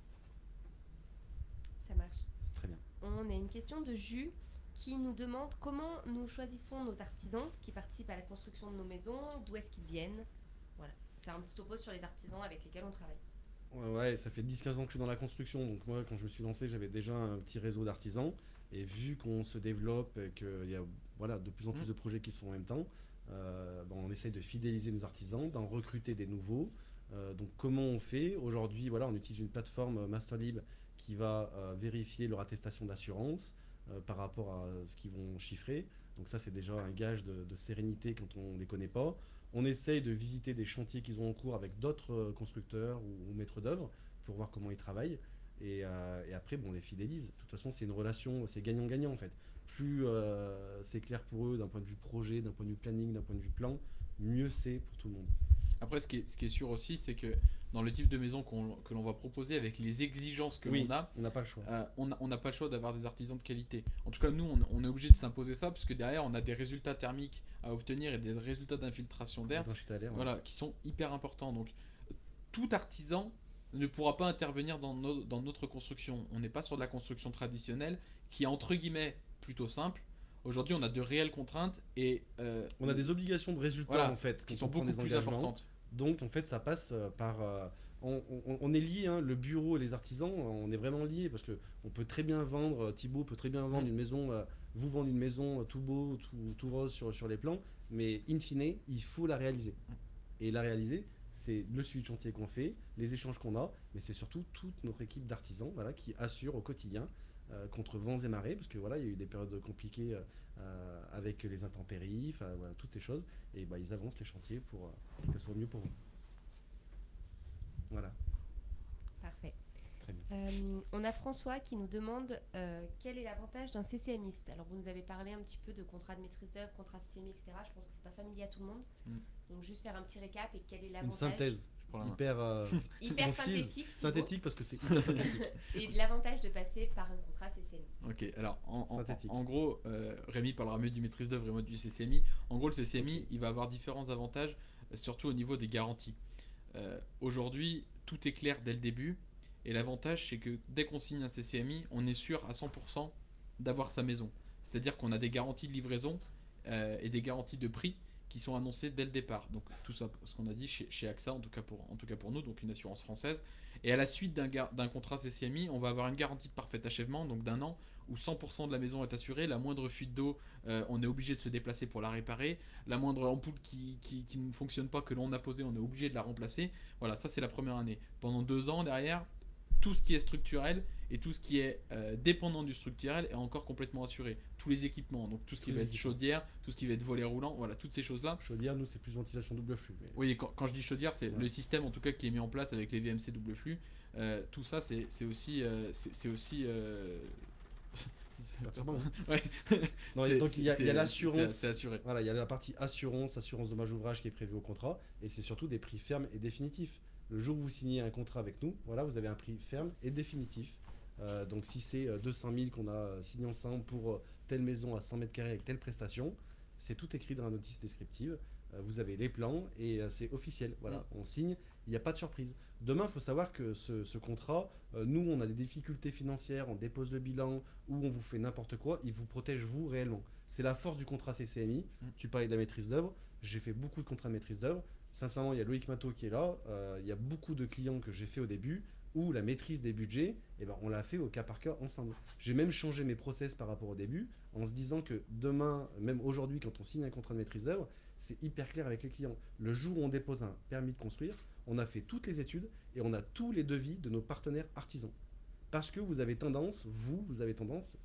Ça marche. Très bien. On a une question de Jus qui nous demande comment nous choisissons nos artisans qui participent à la construction de nos maisons, d'où est-ce qu'ils viennent. Voilà, faire un petit topo sur les artisans avec lesquels on travaille. Ouais, ça fait 10-15 ans que je suis dans la construction. Donc moi, quand je me suis lancé, j'avais déjà un petit réseau d'artisans. Et vu qu'on se développe et qu'il y a de plus en plus de projets qui se font en même temps, on essaye de fidéliser nos artisans, d'en recruter des nouveaux. Donc comment on fait? Aujourd'hui, voilà, on utilise une plateforme Masterlib qui va vérifier leur attestation d'assurance par rapport à ce qu'ils vont chiffrer. Donc ça, c'est déjà un gage de sérénité quand on ne les connaît pas. On essaye de visiter des chantiers qu'ils ont en cours avec d'autres constructeurs ou maîtres d'œuvre pour voir comment ils travaillent. Et après, on les fidélise. De toute façon, c'est une relation, c'est gagnant-gagnant en fait. Plus c'est clair pour eux d'un point de vue projet, d'un point de vue planning, d'un point de vue plan, mieux c'est pour tout le monde. Après, ce qui est sûr aussi, c'est que dans le type de maison que l'on va proposer, avec les exigences que l'on a, on n'a pas le choix. On n'a pas le choix d'avoir des artisans de qualité. En tout cas, nous, on est obligé de s'imposer ça, parce que derrière, on a des résultats thermiques à obtenir et des résultats d'infiltration d'air, voilà, qui sont hyper importants. Donc, tout artisan ne pourra pas intervenir dans notre construction. On n'est pas sur de la construction traditionnelle, qui est entre guillemets plutôt simple. Aujourd'hui, on a de réelles contraintes et on a des obligations de résultats en fait, qui sont beaucoup plus importantes. Donc en fait, ça passe par on est liés, hein, le bureau et les artisans, on est vraiment liés parce que on peut très bien vendre. Thibaut peut très bien vendre une maison, vous vendre une maison tout beau, tout rose sur les plans, mais in fine, il faut la réaliser. Et la réaliser, c'est le suivi de chantier qu'on fait, les échanges qu'on a, mais c'est surtout toute notre équipe d'artisans, voilà, qui assure au quotidien. Contre vents et marées, parce que voilà, il y a eu des périodes compliquées avec les intempéries, voilà, toutes ces choses, et ils avancent les chantiers pour que ce soit mieux pour vous. Voilà. Parfait. Très bien. On a François qui nous demande quel est l'avantage d'un CCMiste. Alors vous nous avez parlé un petit peu de contrat de maîtrise d'œuvre, contrat CCMI, etc. Je pense que c'est pas familier à tout le monde. Donc juste faire un petit récap et quel est l'avantage. Une synthèse. pour la main. Hyper concise, synthétique. Thibaut. synthétique parce que c'est hyper synthétique. Et l'avantage de passer par un contrat CCMI. Ok, alors Synthétique. en gros, Rémi parlera mieux du maîtrise d'œuvre et moi du CCMI. En gros, le CCMI, il va avoir différents avantages, surtout au niveau des garanties. Aujourd'hui, tout est clair dès le début. Et l'avantage, c'est que dès qu'on signe un CCMI, on est sûr à 100% d'avoir sa maison. C'est-à-dire qu'on a des garanties de livraison et des garanties de prix qui sont annoncées dès le départ. Donc tout ça, ce qu'on a dit chez AXA, en tout cas pour nous, donc une assurance française. Et à la suite d'un contrat CCMI, on va avoir une garantie de parfait achèvement, donc d'1 an, où 100% de la maison est assurée. La moindre fuite d'eau, on est obligé de se déplacer pour la réparer. La moindre ampoule qui ne fonctionne pas, que l'on a posée, on est obligé de la remplacer. Voilà, ça c'est la première année. Pendant 2 ans, derrière, tout ce qui est structurel et tout ce qui est dépendant du structurel est encore complètement assuré. Tous les équipements, donc tout ce qui va être chaudière, tout ce qui va être volet roulant, voilà, toutes ces choses-là. Chaudière, nous, c'est plus ventilation double flux. Mais... Oui, quand je dis chaudière, c'est le système en tout cas qui est mis en place avec les VMC double flux. Tout ça, c'est aussi. Ouais. Non, donc il y a l'assurance. C'est assuré. Voilà, il y a la partie assurance dommage ouvrage qui est prévue au contrat, et c'est surtout des prix fermes et définitifs. Le jour où vous signez un contrat avec nous, voilà, vous avez un prix ferme et définitif. Donc si c'est 200 000 qu'on a signé ensemble pour telle maison à 100 mètres carrés avec telle prestation, c'est tout écrit dans la notice descriptive. Vous avez les plans et c'est officiel. Voilà, on signe, il n'y a pas de surprise. Demain, il faut savoir que ce contrat, nous, on a des difficultés financières, on dépose le bilan ou on vous fait n'importe quoi, il vous protège vous réellement. C'est la force du contrat CCMI. Tu parlais de la maîtrise d'œuvre, j'ai fait beaucoup de contrats de maîtrise d'œuvre. Sincèrement, il y a Loïc Matteau qui est là. Il y a beaucoup de clients que j'ai fait au début où la maîtrise des budgets, eh ben, on l'a fait au cas par cas ensemble. J'ai même changé mes process par rapport au début en se disant que demain, même aujourd'hui, quand on signe un contrat de maîtrise d'œuvre, c'est hyper clair avec les clients. Le jour où on dépose un permis de construire, on a fait toutes les études et on a tous les devis de nos partenaires artisans. Parce que vous avez tendance,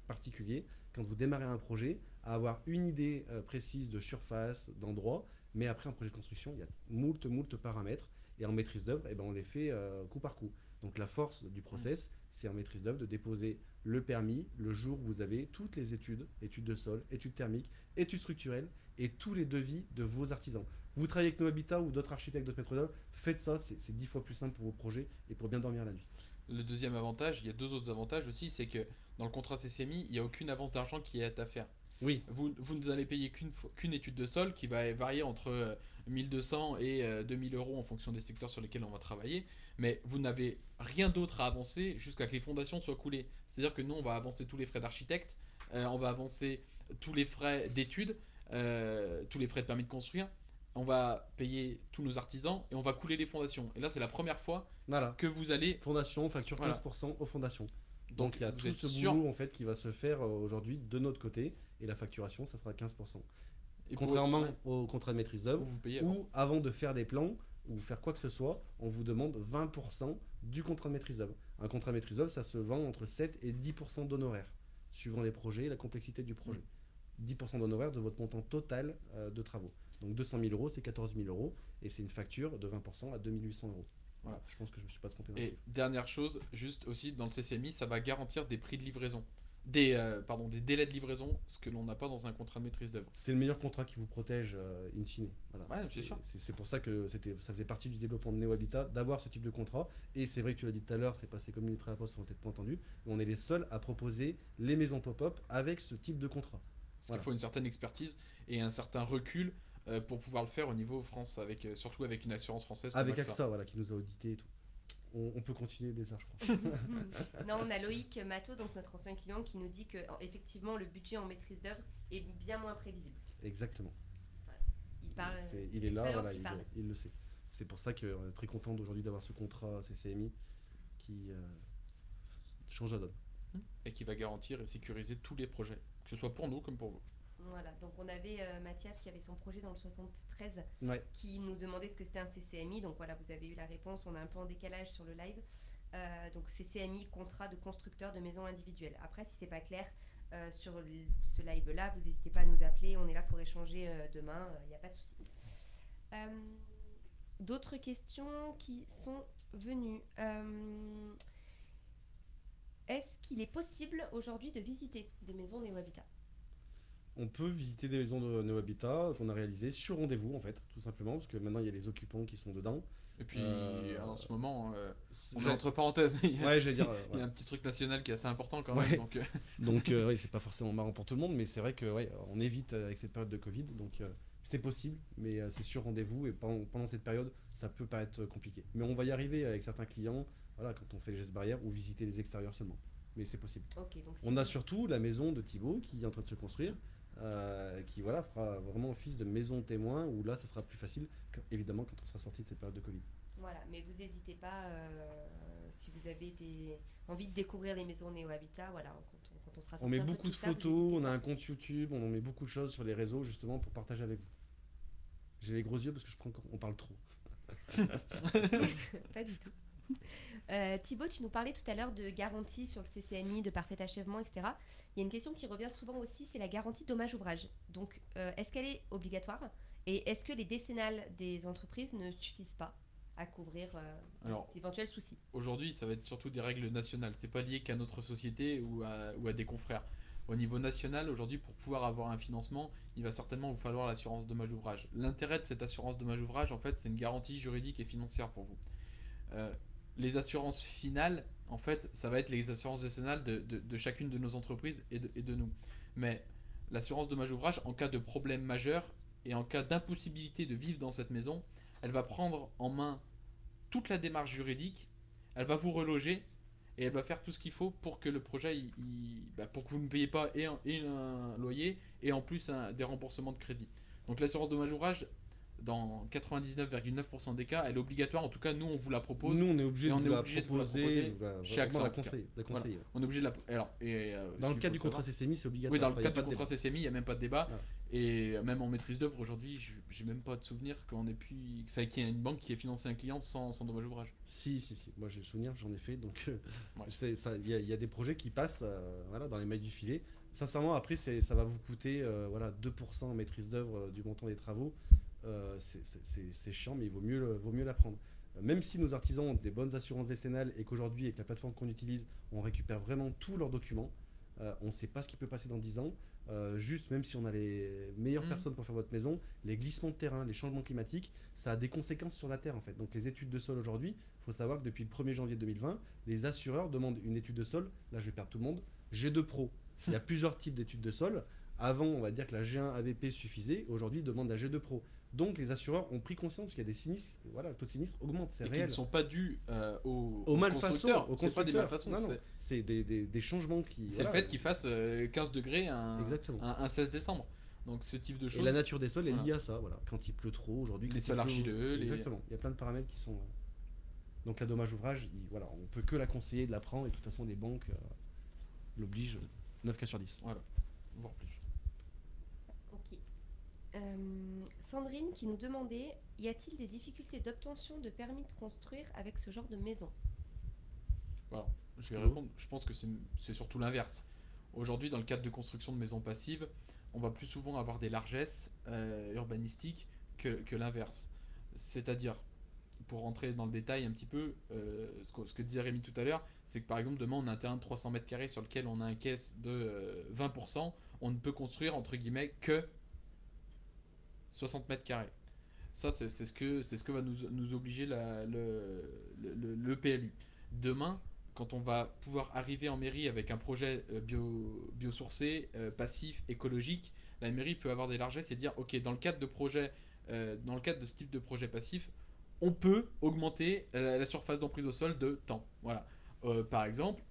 particulier, quand vous démarrez un projet, à avoir une idée précise de surface, d'endroit. Mais après, un projet de construction, il y a moult paramètres. Et en maîtrise d'œuvre, eh ben, on les fait coup par coup. Donc la force du process, c'est en maîtrise d'œuvre de déposer le permis le jour où vous avez toutes les études de sol, études thermiques, études structurelles et tous les devis de vos artisans. Vous travaillez avec Nos Habitat ou d'autres architectes, d'autres maîtres d'œuvre, faites ça, c'est 10 fois plus simple pour vos projets et pour bien dormir la nuit. Le deuxième avantage, il y a 2 autres avantages aussi, c'est que dans le contrat CCMI, il n'y a aucune avance d'argent qui est à faire. Oui. Vous ne allez payer qu'une étude de sol qui va varier entre 1200 et 2000 euros en fonction des secteurs sur lesquels on va travailler. Mais vous n'avez rien d'autre à avancer jusqu'à ce que les fondations soient coulées. C'est-à-dire que nous, on va avancer tous les frais d'architecte, on va avancer tous les frais d'études, tous les frais de permis de construire. On va payer tous nos artisans et on va couler les fondations. Et là, c'est la première fois que vous allez... Fondation, facture 15% aux fondations. Donc il y a tout ce boulot en fait, qui va se faire aujourd'hui de notre côté. Et la facturation, ça sera 15%. Et contrairement au contrat de maîtrise d'œuvre, où avant de faire des plans ou faire quoi que ce soit, on vous demande 20% du contrat de maîtrise d'œuvre. Un contrat de maîtrise d'œuvre, ça se vend entre 7 et 10% d'honoraires, suivant les projets et la complexité du projet. 10% d'honoraires de votre montant total de travaux. Donc 200 000 euros, c'est 14 000 euros. Et c'est une facture de 20% à 2 800 euros. Voilà, je pense que je ne me suis pas trompé. Et dernière chose, juste aussi dans le CCMI, ça va garantir des prix de livraison. Des délais de livraison, ce que l'on n'a pas dans un contrat de maîtrise d'œuvre. C'est le meilleur contrat qui vous protège in fine. Voilà. Ouais, c'est sûr. C'est pour ça que ça faisait partie du développement de Neo Habitat d'avoir ce type de contrat. Et c'est vrai que tu l'as dit tout à l'heure, c'est passé comme une lettre à la poste, on n'a peut-être pas entendu. Mais on est les seuls à proposer les maisons pop-up avec ce type de contrat. Parce qu'il faut une certaine expertise et un certain recul pour pouvoir le faire au niveau France, surtout avec une assurance française. Avec AXA, voilà, qui nous a audité et tout. On peut continuer des heures, je crois. Non, on a Loïc Matteau, donc notre ancien client, qui nous dit que effectivement le budget en maîtrise d'œuvre est bien moins prévisible. Exactement. Voilà. Il parle. Il est là, voilà, il le sait. C'est pour ça qu'on est très content d'aujourd'hui d'avoir ce contrat CCMI qui change la donne. Et qui va garantir et sécuriser tous les projets, que ce soit pour nous comme pour vous. Voilà, donc on avait Mathias qui avait son projet dans le 73 qui nous demandait ce que c'était un CCMI. Donc voilà, vous avez eu la réponse, on est un peu en décalage sur le live. Donc CCMI, contrat de constructeur de maisons individuelles. Après, si c'est pas clair sur ce live-là, vous n'hésitez pas à nous appeler, on est là pour échanger demain, il n'y a pas de souci. D'autres questions qui sont venues. Est-ce qu'il est possible aujourd'hui de visiter des maisons Neo Habitat ? On peut visiter des maisons de néo-habitat qu'on a réalisées sur rendez-vous, en fait, tout simplement, parce que maintenant il y a les occupants qui sont dedans. Et puis en ce moment, on est J'ai- entre parenthèses, Ouais, j'allais dire. il y a un petit truc national qui est assez important quand Ouais. même. Donc, Donc, oui, c'est pas forcément marrant pour tout le monde, mais c'est vrai que ouais, on évite avec cette période de Covid. Donc, c'est possible, mais c'est sur rendez-vous. Et pendant cette période, ça peut paraître compliqué. Mais on va y arriver avec certains clients, voilà, quand on fait les gestes barrières ou visiter les extérieurs seulement. Mais c'est possible. Ok, donc On a surtout la maison de Thibaut qui est en train de se construire, qui voilà, fera vraiment office de maison témoin, où là, ça sera plus facile, évidemment, quand on sera sorti de cette période de Covid. Voilà, mais vous n'hésitez pas, si vous avez envie de découvrir les maisons néo-habitat, voilà, quand on sera sorti On met un peu beaucoup de tout ça, vous photos, n'hésitez on a pas. un compte YouTube, on met beaucoup de choses sur les réseaux justement pour partager avec vous. J'ai les gros yeux parce que on parle trop. Pas du tout. Thibaut, tu nous parlais tout à l'heure de garantie sur le CCNI, de parfait achèvement, etc. Il y a une question qui revient souvent aussi, c'est la garantie dommage-ouvrage. Donc, est-ce qu'elle est obligatoire? Et est-ce que les décennales des entreprises ne suffisent pas à couvrir Alors, les éventuels soucis? aujourd'hui, ça va être surtout des règles nationales. C'est pas lié qu'à notre société ou à des confrères. Au niveau national, aujourd'hui, pour pouvoir avoir un financement, il va certainement vous falloir l'assurance dommage ouvrage. L'intérêt de cette assurance dommage ouvrage, en fait, c'est une garantie juridique et financière pour vous. Euh, les assurances finales, en fait, ça va être les assurances décennales de chacune de nos entreprises et de nous. Mais l'assurance dommage ouvrage, en cas de problème majeur et en cas d'impossibilité de vivre dans cette maison, elle va prendre en main toute la démarche juridique, elle va vous reloger et elle va faire tout ce qu'il faut pour que le projet, pour que vous ne payiez pas un loyer et en plus des remboursements de crédit. Donc l'assurance dommage ouvrage, dans 99,9% des cas, elle est obligatoire. En tout cas, nous, on vous la propose. Nous, on est obligé et de on vous est la obligé de vous la proposer, proposer chez chez AXA, AXA, la en tout cas. conseiller. Voilà. Ouais. On est obligé de la. Alors, Dans le cadre du contrat CCMI, c'est obligatoire. oui, dans le Enfin, y a cadre pas du de contrat débat. CCMI, il n'y a même pas de débat. Ah. Et même en maîtrise d'œuvre, aujourd'hui, j'ai même pas de souvenir qu'on ait pu. Enfin, qu'il y ait une banque qui ait financé un client sans dommage ouvrage. Si. Moi, j'ai le souvenir, j'en ai fait. Donc, Ouais. il y a des projets qui passent voilà, dans les mailles du filet. Sincèrement, après, ça va vous coûter voilà, 2% en maîtrise d'œuvre du montant des travaux. C'est chiant, mais il vaut mieux la prendre. Même si nos artisans ont des bonnes assurances décennales et qu'aujourd'hui, avec la plateforme qu'on utilise, on récupère vraiment tous leurs documents, on ne sait pas ce qui peut passer dans 10 ans. Juste, même si on a les meilleures personnes pour faire votre maison, les glissements de terrain, les changements climatiques, ça a des conséquences sur la terre en fait. Donc les études de sol aujourd'hui, il faut savoir que depuis le 1er janvier 2020, les assureurs demandent une étude de sol. Là, je vais perdre tout le monde. G2 Pro. Il y a plusieurs types d'études de sol. Avant, on va dire que la G1 AVP suffisait. Aujourd'hui, ils demandent la G2 Pro. Donc les assureurs ont pris conscience qu'il y a des sinistres. Voilà, le taux de sinistre augmente, c'est Et qui réel. ne sont pas dus Aux malfaçons, constructeurs. aux C'est pas des constructeurs. malfaçons. Non, c'est des changements qui. C'est voilà. le fait qu'il fasse 15 degrés Exactement. un 16 décembre. Donc ce type de Et choses. la nature des sols est Voilà. liée à ça. Voilà. Quand il pleut trop aujourd'hui, Les quand il sols pleut- argileux, Exactement. Il y a plein de paramètres qui sont. Donc la dommage ouvrage, voilà, on peut que la conseiller de la prendre et de toute façon les banques l'obligent 9 cas sur 10. Voilà, voire plus. Ok. Sandrine qui nous demandait, y a-t-il des difficultés d'obtention de permis de construire avec ce genre de maison? Voilà. Je vais Thibaut. répondre. Je pense que c'est surtout l'inverse. Aujourd'hui, dans le cadre de construction de maisons passives, on va plus souvent avoir des largesses urbanistiques que l'inverse. C'est-à-dire, pour rentrer dans le détail un petit peu, ce que disait Rémi tout à l'heure, c'est que par exemple, demain, on a un terrain de 300 mètres carrés sur lequel on a un caisse de 20%, on ne peut construire, entre guillemets, que 60 mètres carrés. Ça, c'est ce que va nous obliger le PLU. Demain, quand on va pouvoir arriver en mairie avec un projet biosourcé, passif, écologique, la mairie peut avoir des largesses et dire, ok, dans le cadre de ce type de projet passif, on peut augmenter la surface d'emprise au sol de temps. Voilà. Par exemple,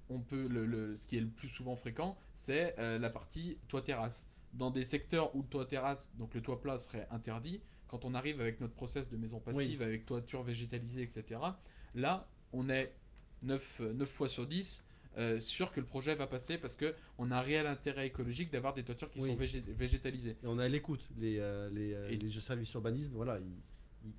on peut ce qui est le plus souvent fréquent, c'est la partie toit-terrasse. Dans des secteurs où le toit-terrasse, donc le toit plat, serait interdit, quand on arrive avec notre process de maison passive, avec toiture végétalisée, etc., là, on est 9 fois sur 10 sûr que le projet va passer parce qu'on a un réel intérêt écologique d'avoir des toitures qui sont végétalisées. Et on est à l'écoute. Les services urbanisme, voilà,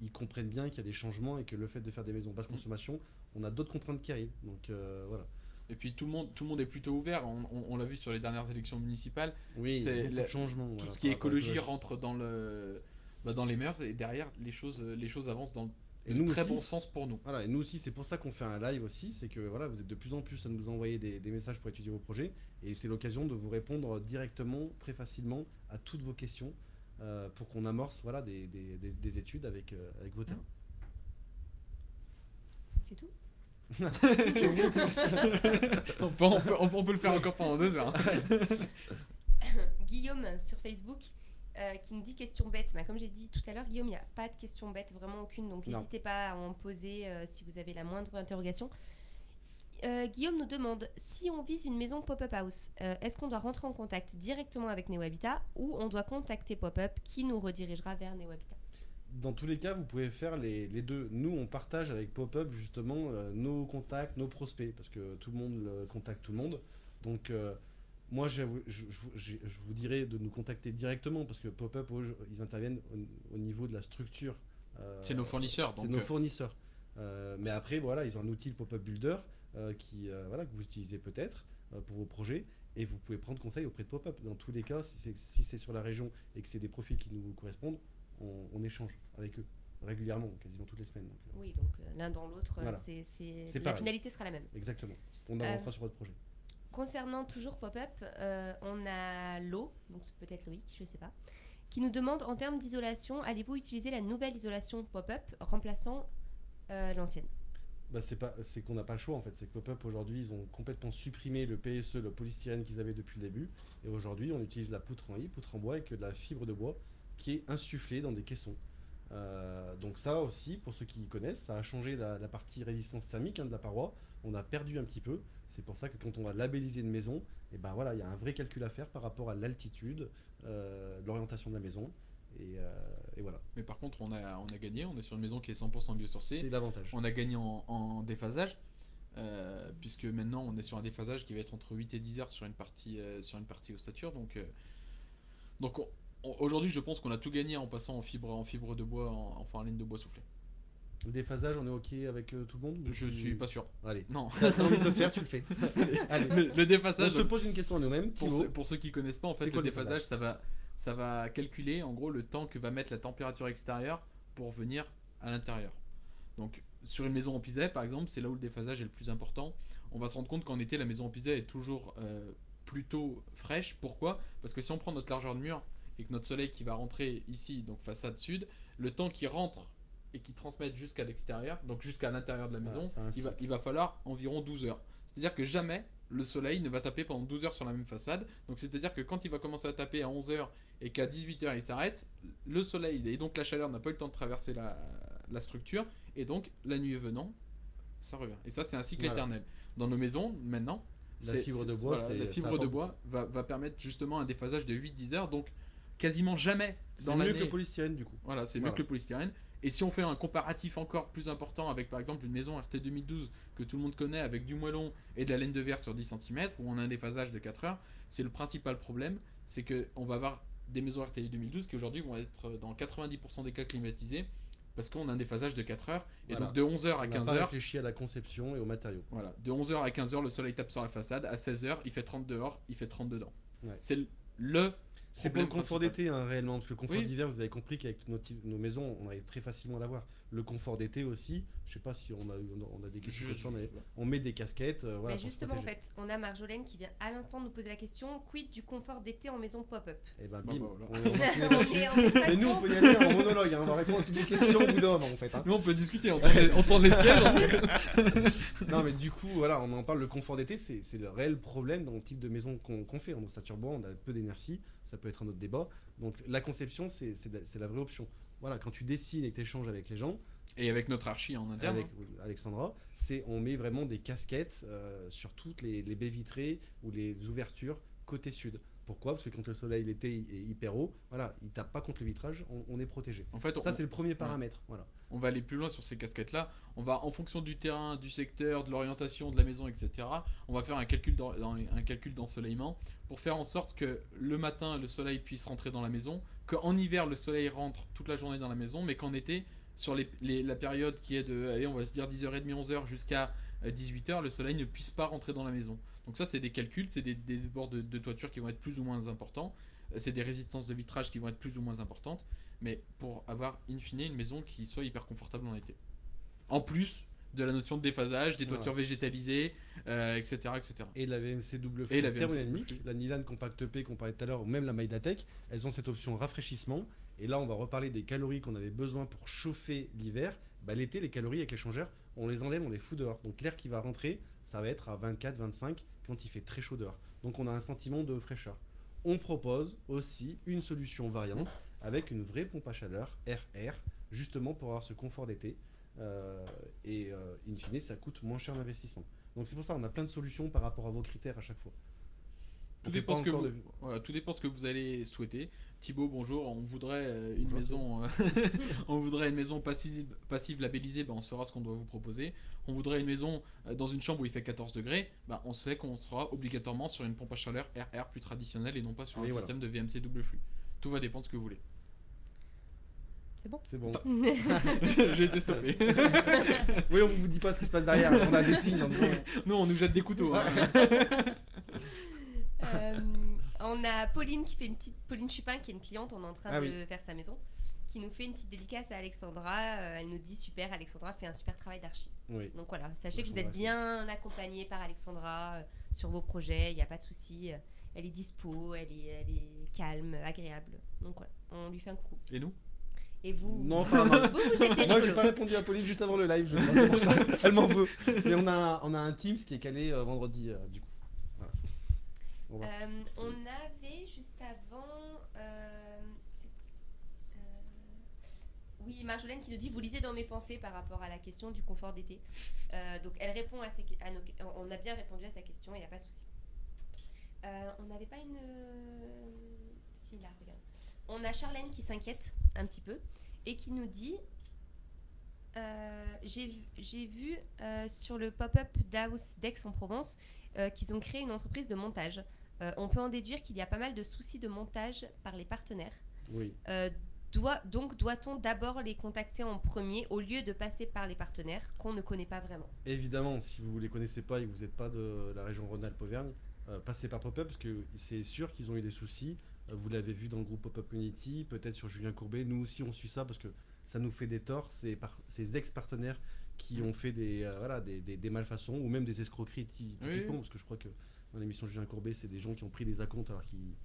ils comprennent bien qu'il y a des changements et que le fait de faire des maisons basse consommation, on a d'autres contraintes qui arrivent. Donc voilà. Et puis tout le monde est plutôt ouvert. On l'a vu sur les dernières élections municipales. Oui, C'est beaucoup de changements. Tout ce qui est écologie rentre dans les mœurs et derrière les choses avancent Et de nous très aussi, bon sens pour nous. Voilà, et nous aussi, c'est pour ça qu'on fait un live aussi, c'est que voilà, vous êtes de plus en plus à nous envoyer des messages pour étudier vos projets, et c'est l'occasion de vous répondre directement, très facilement, à toutes vos questions, pour qu'on amorce voilà, des études avec vos terrains. C'est tout. On peut le faire encore pendant 2 heures. Guillaume sur Facebook qui nous dit question bête. Bah, comme j'ai dit tout à l'heure, Guillaume, il n'y a pas de question bête, vraiment aucune. Donc n'hésitez pas à en poser si vous avez la moindre interrogation. Guillaume nous demande si on vise une maison pop-up house, est-ce qu'on doit rentrer en contact directement avec NeoHabitat ou on doit contacter Pop-up qui nous redirigera vers NeoHabitat? Dans tous les cas, vous pouvez faire les deux. Nous, on partage avec Pop-up justement nos contacts, nos prospects, parce que tout le monde contacte tout le monde. Donc, moi, je vous dirais de nous contacter directement, parce que Pop-up, ils interviennent au niveau de la structure. C'est nos fournisseurs. C'est nos fournisseurs. Mais après, voilà, ils ont un outil, le Pop-up Builder, que vous utilisez peut-être pour vos projets. Et vous pouvez prendre conseil auprès de Pop-up. Dans tous les cas, si c'est sur la région et que c'est des profils qui nous correspondent, on échange avec eux régulièrement, quasiment toutes les semaines. Donc, oui, donc l'un dans l'autre, voilà. la pareil. Finalité sera la même. Exactement. On avancera sur votre projet. Concernant toujours Pop-up, on a l'eau, donc c'est peut-être Loïc, je ne sais pas, qui nous demande en termes d'isolation, allez-vous utiliser la nouvelle isolation Pop-up remplaçant l'ancienne? C'est qu'on n'a pas le choix en fait. C'est que Pop-up aujourd'hui, ils ont complètement supprimé le PSE, le polystyrène qu'ils avaient depuis le début. Et aujourd'hui, on utilise la poutre en bois avec de la fibre de bois qui est insufflée dans des caissons. Donc ça aussi, pour ceux qui connaissent, ça a changé la partie résistance thermique de la paroi. On a perdu un petit peu. C'est pour ça que quand on va labelliser une maison, et ben voilà, il y a un vrai calcul à faire par rapport à l'altitude, l'orientation de la maison. Et voilà. Mais par contre, on a gagné. On est sur une maison qui est 100% biosourcée. C'est l'avantage. On a gagné en déphasage, puisque maintenant on est sur un déphasage qui va être entre 8 et 10 heures sur une partie ossature. Donc aujourd'hui, je pense qu'on a tout gagné en passant en fibre de bois, en laine de bois soufflée. Le déphasage, on est OK avec tout le monde? Je suis pas sûr. Allez. Non. T'as envie de le faire, tu le fais. Allez. Le déphasage. On se pose une question à nous-mêmes. Pour ceux qui connaissent pas, en fait, le déphasage, ça va calculer en gros le temps que va mettre la température extérieure pour venir à l'intérieur. Donc sur une maison en Pisay, par exemple, c'est là où le déphasage est le plus important. On va se rendre compte qu'en été, la maison en Pisay est toujours plutôt fraîche. Pourquoi? Parce que si on prend notre largeur de mur et que notre soleil qui va rentrer ici, donc façade sud, le temps qui rentre et qui transmette jusqu'à l'extérieur, donc jusqu'à l'intérieur de la maison, il va falloir environ 12 heures. C'est-à-dire que jamais le soleil ne va taper pendant 12 heures sur la même façade. Donc c'est-à-dire que quand il va commencer à taper à 11 heures et qu'à 18 heures il s'arrête, le soleil et donc la chaleur n'a pas eu le temps de traverser la structure, et donc la nuit venant, ça revient. Et ça, c'est un cycle éternel. Dans nos maisons, maintenant, la fibre de bois va permettre justement un déphasage de 8-10 heures, donc quasiment jamais dans l'année. C'est mieux que le polystyrène du coup. Voilà, c'est mieux que le polystyrène. Et si on fait un comparatif encore plus important avec par exemple une maison RT 2012 que tout le monde connaît avec du moellon et de la laine de verre sur 10 cm où on a un déphasage de 4 heures, c'est le principal problème, c'est qu'on va avoir des maisons RT 2012 qui aujourd'hui vont être dans 90% des cas climatisées parce qu'on a un déphasage de 4 heures et donc de 11h à 15h. On n'a pas réfléchi à la conception et aux matériaux. Voilà, de 11h à 15h le soleil tape sur la façade, à 16h il fait 30 dehors, il fait 30 dedans. Ouais. C'est pour le confort d'été réellement, parce que le confort d'hiver, vous avez compris qu'avec nos maisons, on arrive très facilement à l'avoir. Le confort d'été aussi, je sais pas si on a des questions, mais on met des casquettes. Voilà, mais justement, en fait, on a Marjolaine qui vient à l'instant de nous poser la question, quid du confort d'été en maison pop-up? Et ben bim, mais nous on peut y aller en monologue, on va répondre à toutes les questions au bout d'un moment en fait. Nous on peut discuter, on tourne les sièges. Non mais du coup, voilà, on en parle, le confort d'été, c'est le réel problème dans le type de maison qu'on fait. En ossature bois, on a peu d'énergie, ça peut être un autre débat. Donc la conception, c'est la vraie option. Voilà, quand tu dessines et que tu échanges avec les gens. Et avec notre archi en interne. Avec Alexandra, on met vraiment des casquettes sur toutes les baies vitrées ou les ouvertures côté sud. Pourquoi? Parce que quand le soleil l'été est hyper haut, voilà, il tape pas contre le vitrage, on est protégé. En fait, ça c'est le premier paramètre. Voilà. On va aller plus loin sur ces casquettes-là. On va, en fonction du terrain, du secteur, de l'orientation de la maison, etc. On va faire un calcul d'ensoleillement pour faire en sorte que le matin le soleil puisse rentrer dans la maison, qu'en hiver le soleil rentre toute la journée dans la maison, mais qu'en été, sur la période qui est de, allez, on va se dire 10h30, 11h jusqu'à 18h, le soleil ne puisse pas rentrer dans la maison. Donc ça, c'est des calculs, c'est des bords de toiture qui vont être plus ou moins importants, c'est des résistances de vitrage qui vont être plus ou moins importantes, mais pour avoir in fine une maison qui soit hyper confortable en été. En plus de la notion de déphasage, des toitures Voilà. végétalisées, etc., etc. Et la VMC double Et la flux VMC thermodynamique, double flux. la Nilan Compact P qu'on parlait tout à l'heure, ou même la Maidatech, elles ont cette option rafraîchissement. Et là, on va reparler des calories qu'on avait besoin pour chauffer l'hiver. Bah, l'été, les calories avec l'échangeur, on les enlève, on les fout dehors. Donc l'air qui va rentrer, ça va être à 24, 25 quand il fait très chaud dehors. Donc on a un sentiment de fraîcheur. On propose aussi une solution variante avec une vraie pompe à chaleur RR, justement pour avoir ce confort d'été. In fine, ça coûte moins cher d'investissement. Donc c'est pour ça qu'on a plein de solutions par rapport à vos critères à chaque fois. On Tout fait dépend, pas ce que encore vous, de- voilà, tout dépend ce que vous allez souhaiter. Thibaut, bonjour, on voudrait une Bonjour. maison, on voudrait une maison passive labellisée, ben, on saura ce qu'on doit vous proposer. On voudrait une maison dans une chambre où il fait 14 degrés, ben, on sait qu'on sera obligatoirement sur une pompe à chaleur RR plus traditionnelle et non pas sur un Et voilà. système de VMC double flux. Tout va dépendre de ce que vous voulez. C'est bon. C'est bon. J'ai été stoppé. Oui, on vous dit pas ce qui se passe derrière. On a des signes en disant. Nous, on nous jette des couteaux. hein. On a Pauline qui fait une petite Pauline Chupin qui est une cliente, on est en train Ah de oui. faire sa maison, qui nous fait une petite dédicace à Alexandra. Elle nous dit super, Alexandra fait un super travail d'archi. Oui. Donc voilà, sachez que vous Vachement êtes bien accompagné par Alexandra sur vos projets, il n'y a pas de souci. Elle est dispo, elle est calme, agréable. Donc voilà, on lui fait un coucou. Et nous Et vous, Non, enfin, non. vous êtes des Moi, j'ai rigolos. pas répondu à Pauline juste avant le live. Je crois, c'est pour ça. Elle m'en veut. Mais on a un Teams qui est calé vendredi, du coup. Voilà. On va. On avait juste avant. Oui, Marjolaine qui nous dit vous lisez dans mes pensées par rapport à la question du confort d'été. Donc elle répond à nos. On a bien répondu à sa question, il n'y a pas de souci. On n'avait pas une. Si, là, regarde. On a Charlène qui s'inquiète un petit peu et qui nous dit j'ai vu sur le pop-up d'House d'Aix-en-Provence qu'ils ont créé une entreprise de montage. On peut en déduire qu'il y a pas mal de soucis de montage par les partenaires. Oui. Doit-on d'abord les contacter en premier au lieu de passer par les partenaires qu'on ne connaît pas vraiment? Évidemment, si vous les connaissez pas et que vous n'êtes pas de la région Rhône-Alpes-Auvergne, passez par Pop-Up parce que c'est sûr qu'ils ont eu des soucis. Vous l'avez vu dans le groupe Pop-Up Community, peut-être sur Julien Courbet. Nous aussi, on suit ça parce que ça nous fait des torts. C'est ces ex-partenaires qui ont fait des malfaçons ou même des escroqueries typiquement. Oui. Parce que je crois que dans l'émission Julien Courbet, c'est des gens qui ont pris des acomptes alors qu'ils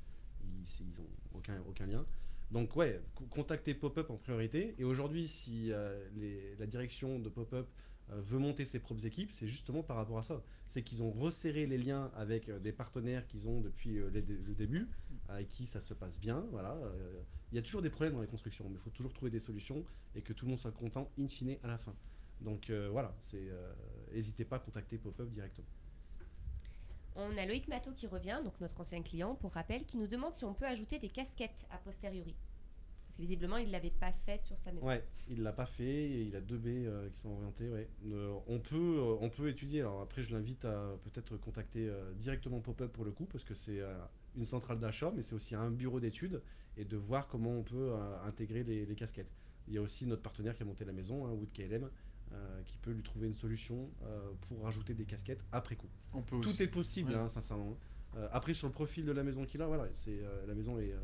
n'ont aucun lien. Donc ouais, contactez Pop-Up en priorité. Et aujourd'hui, si la direction de Pop-Up veut monter ses propres équipes, c'est justement par rapport à ça. C'est qu'ils ont resserré les liens avec des partenaires qu'ils ont depuis le début, avec qui ça se passe bien. Voilà. Il y a toujours des problèmes dans les constructions, mais il faut toujours trouver des solutions et que tout le monde soit content in fine à la fin. Donc voilà, n'hésitez pas à contacter Pop-Up directement. On a Loïc Matteau qui revient, donc notre ancien client, pour rappel, qui nous demande si on peut ajouter des casquettes a posteriori. Parce que visiblement, il ne l'avait pas fait sur sa maison. Ouais, il l'a pas fait, et il a 2 baies qui sont orientées. Ouais. On peut étudier. Alors après, je l'invite à peut-être contacter directement Pop-Up pour le coup, parce que c'est une centrale d'achat, mais c'est aussi un bureau d'études, et de voir comment on peut intégrer les casquettes. Il y a aussi notre partenaire qui a monté la maison, Wood KLM, qui peut lui trouver une solution pour rajouter des casquettes après coup. On peut Tout aussi. est possible, Ouais. hein, sincèrement. Après, sur le profil de la maison qu'il a, voilà, la maison est